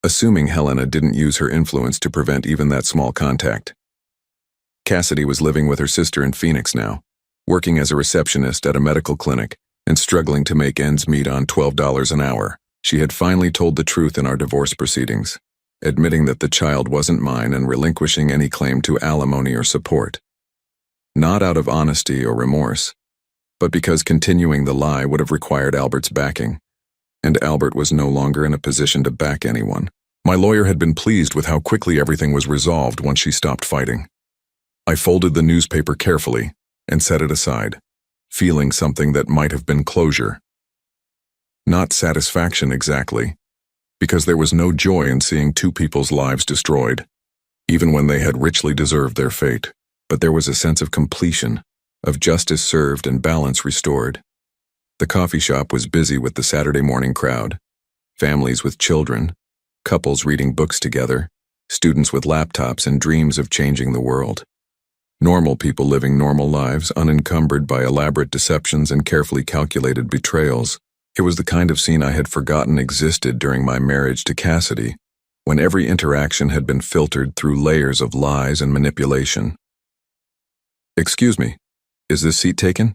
assuming Helena didn't use her influence to prevent even that small contact. Cassidy was living with her sister in Phoenix now, working as a receptionist at a medical clinic and struggling to make ends meet on $12 an hour. She had finally told the truth in our divorce proceedings, admitting that the child wasn't mine and relinquishing any claim to alimony or support. Not out of honesty or remorse, but because continuing the lie would have required Albert's backing, and Albert was no longer in a position to back anyone. My lawyer had been pleased with how quickly everything was resolved once she stopped fighting. I folded the newspaper carefully and set it aside, feeling something that might have been closure. Not satisfaction exactly, because there was no joy in seeing 2 people's lives destroyed, even when they had richly deserved their fate. But there was a sense of completion, of justice served and balance restored. The coffee shop was busy with the Saturday morning crowd, families with children, couples reading books together, students with laptops and dreams of changing the world. Normal people living normal lives, unencumbered by elaborate deceptions and carefully calculated betrayals. It was the kind of scene I had forgotten existed during my marriage to Cassidy, when every interaction had been filtered through layers of lies and manipulation. "Excuse me, is this seat taken?"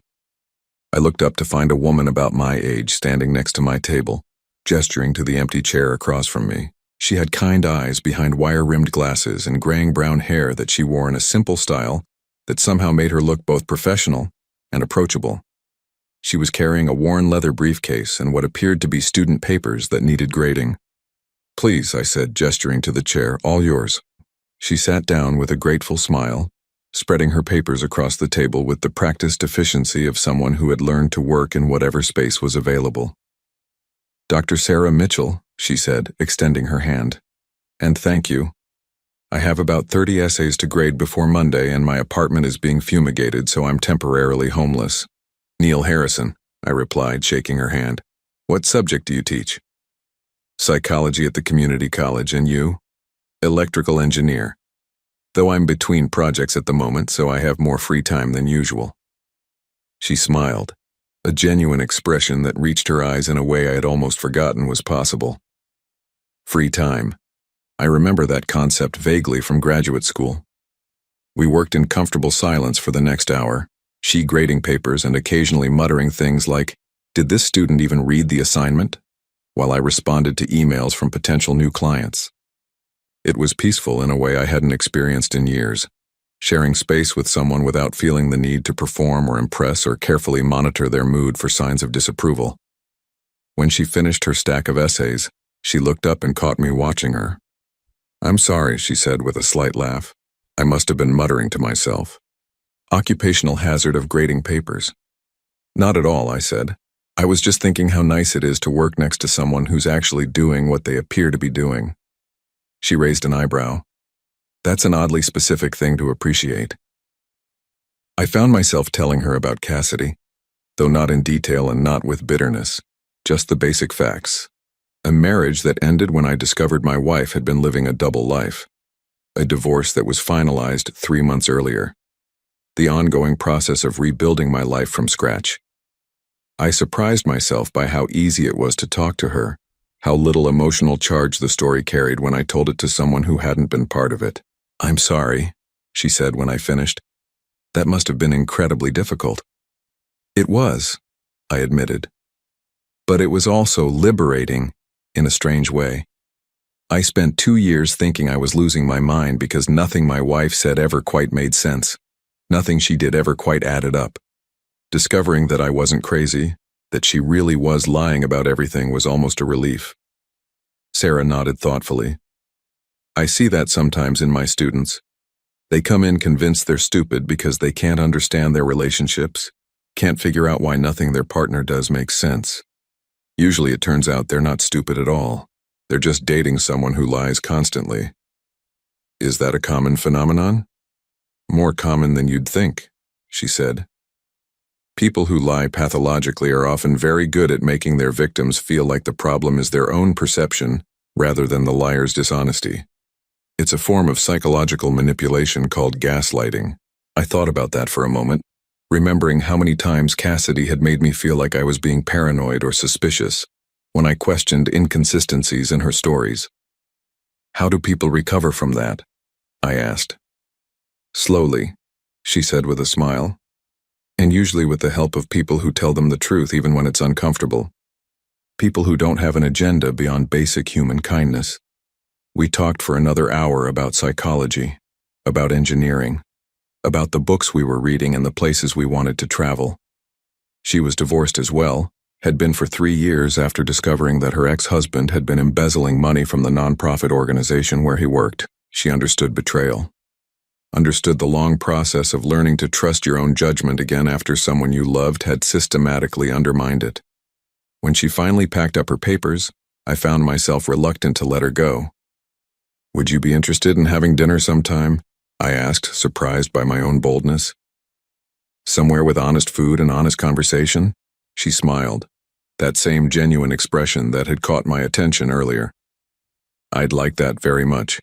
I looked up to find a woman about my age standing next to my table, gesturing to the empty chair across from me. She had kind eyes behind wire-rimmed glasses and graying-brown hair that she wore in a simple style that somehow made her look both professional and approachable. She was carrying a worn leather briefcase and what appeared to be student papers that needed grading. "Please," I said, gesturing to the chair, "all yours." She sat down with a grateful smile, spreading her papers across the table with the practiced efficiency of someone who had learned to work in whatever space was available. "Dr. Sarah Mitchell," she said, extending her hand. "And thank you. I have about 30 essays to grade before Monday and my apartment is being fumigated, so I'm temporarily homeless." "Neil Harrison," I replied, shaking her hand. "What subject do you teach?" "Psychology at the community college, and you?" "Electrical engineer. Though I'm between projects at the moment, so I have more free time than usual." She smiled, a genuine expression that reached her eyes in a way I had almost forgotten was possible. Free time. I remember that concept vaguely from graduate school. We worked in comfortable silence for the next hour, she grading papers and occasionally muttering things like, "Did this student even read the assignment?" while I responded to emails from potential new clients. It was peaceful in a way I hadn't experienced in years, sharing space with someone without feeling the need to perform or impress or carefully monitor their mood for signs of disapproval. When she finished her stack of essays, she looked up and caught me watching her. "I'm sorry," she said with a slight laugh. I must have been muttering to myself. "Occupational hazard of grading papers." "Not at all," I said. "I was just thinking how nice it is to work next to someone who's actually doing what they appear to be doing." She raised an eyebrow. "That's an oddly specific thing to appreciate." I found myself telling her about Cassidy, though not in detail and not with bitterness, just the basic facts. A marriage that ended when I discovered my wife had been living a double life. A divorce that was finalized 3 months earlier. The ongoing process of rebuilding my life from scratch. I surprised myself by how easy it was to talk to her, how little emotional charge the story carried when I told it to someone who hadn't been part of it. "I'm sorry," she said when I finished. "That must have been incredibly difficult." "It was," I admitted. "But it was also liberating, in a strange way. I spent 2 years thinking I was losing my mind because nothing my wife said ever quite made sense. Nothing she did ever quite added up. Discovering that I wasn't crazy, that she really was lying about everything was almost a relief." Sarah nodded thoughtfully. "I see that sometimes in my students. They come in convinced they're stupid because they can't understand their relationships, can't figure out why nothing their partner does makes sense. Usually it turns out they're not stupid at all. They're just dating someone who lies constantly." "Is that a common phenomenon?" "More common than you'd think," she said. "People who lie pathologically are often very good at making their victims feel like the problem is their own perception rather than the liar's dishonesty. It's a form of psychological manipulation called gaslighting." I thought about that for a moment, remembering how many times Cassidy had made me feel like I was being paranoid or suspicious when I questioned inconsistencies in her stories. "How do people recover from that?" I asked. "Slowly," she said with a smile. "And usually with the help of people who tell them the truth even when it's uncomfortable. People who don't have an agenda beyond basic human kindness." We talked for another hour about psychology, about engineering, about the books we were reading and the places we wanted to travel. She was divorced as well, had been for 3 years after discovering that her ex-husband had been embezzling money from the nonprofit organization where he worked. She understood betrayal. Understood the long process of learning to trust your own judgment again after someone you loved had systematically undermined it. When she finally packed up her papers, I found myself reluctant to let her go. "Would you be interested in having dinner sometime?" I asked, surprised by my own boldness. "Somewhere with honest food and honest conversation?" She smiled. that same genuine expression that had caught my attention earlier. I'd like that very much,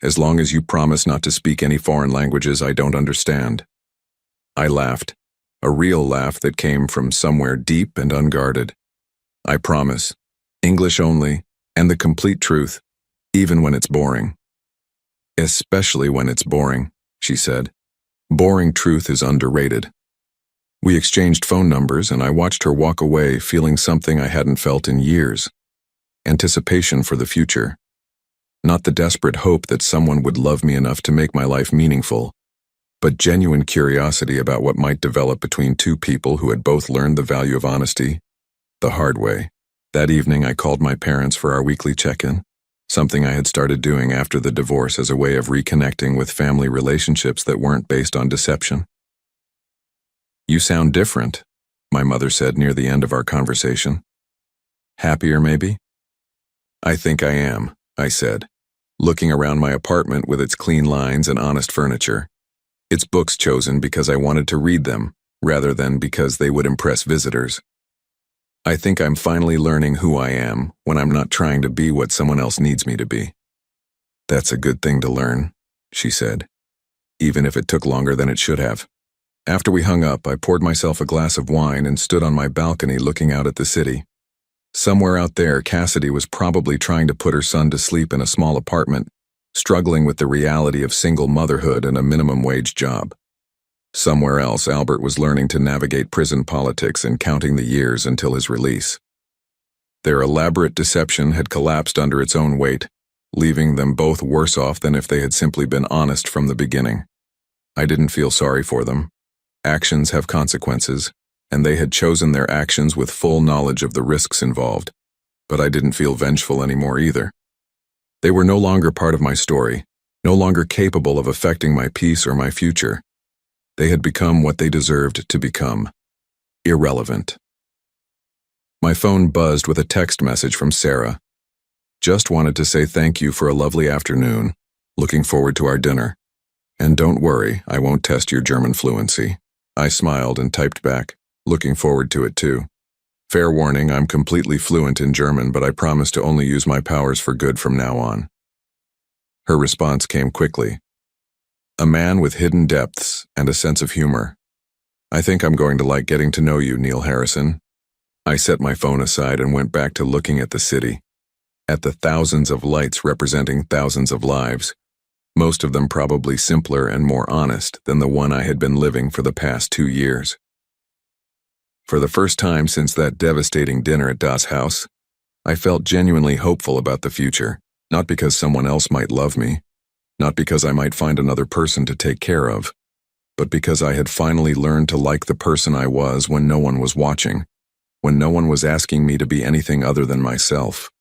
as long as you promise not to speak any foreign languages I don't understand. I laughed, a real laugh that came from somewhere deep and unguarded. I promise, English only, and the complete truth, even when it's boring. Especially when it's boring, she said. Boring truth is underrated. We exchanged phone numbers, and I watched her walk away feeling something I hadn't felt in years. Anticipation for the future. Not the desperate hope that someone would love me enough to make my life meaningful, but genuine curiosity about what might develop between two people who had both learned the value of honesty the hard way. That evening, I called my parents for our weekly check-in, something I had started doing after the divorce as a way of reconnecting with family relationships that weren't based on deception. "You sound different," my mother said near the end of our conversation. "Happier, maybe?" "I think I am," I said, looking around my apartment with its clean lines and honest furniture. Its books chosen because I wanted to read them, rather than because they would impress visitors. I think I'm finally learning who I am when I'm not trying to be what someone else needs me to be. "That's a good thing to learn," she said, even if it took longer than it should have. After we hung up, I poured myself a glass of wine and stood on my balcony looking out at the city. Somewhere out there, Cassidy was probably trying to put her son to sleep in a small apartment, struggling with the reality of single motherhood and a minimum wage job. Somewhere else, Albert was learning to navigate prison politics and counting the years until his release. Their elaborate deception had collapsed under its own weight, leaving them both worse off than if they had simply been honest from the beginning. I didn't feel sorry for them. Actions have consequences, and they had chosen their actions with full knowledge of the risks involved, but I didn't feel vengeful anymore either. They were no longer part of my story, no longer capable of affecting my peace or my future. They had become what they deserved to become: irrelevant. My phone buzzed with a text message from Sarah. "Just wanted to say thank you for a lovely afternoon. Looking forward to our dinner. And don't worry, I won't test your German fluency." I smiled and typed back, "Looking forward to it too. Fair warning, I'm completely fluent in German, but I promise to only use my powers for good from now on." Her response came quickly. "A man with hidden depths and a sense of humor. I think I'm going to like getting to know you, Neil Harrison." I set my phone aside and went back to looking at the city, at the thousands of lights representing thousands of lives, most of them probably simpler and more honest than the one I had been living for the past 2 years. For the first time since that devastating dinner at Das Haus, I felt genuinely hopeful about the future, not because someone else might love me, not because I might find another person to take care of, but because I had finally learned to like the person I was when no one was watching, when no one was asking me to be anything other than myself.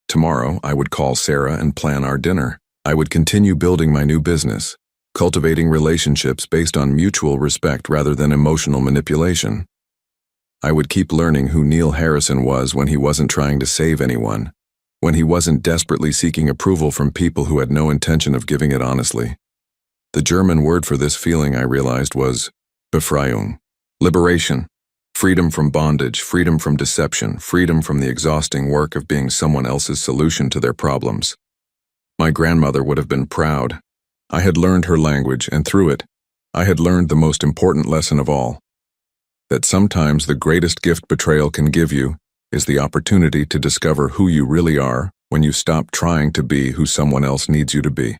Tomorrow, I would call Sarah and plan our dinner. I would continue building my new business, cultivating relationships based on mutual respect rather than emotional manipulation. I would keep learning who Neil Harrison was when he wasn't trying to save anyone, when he wasn't desperately seeking approval from people who had no intention of giving it honestly. The German word for this feeling, I realized, was Befreiung, liberation, freedom from bondage, freedom from deception, freedom from the exhausting work of being someone else's solution to their problems. My grandmother would have been proud. I had learned her language, and through it, I had learned the most important lesson of all, that sometimes the greatest gift betrayal can give you is the opportunity to discover who you really are when you stop trying to be who someone else needs you to be.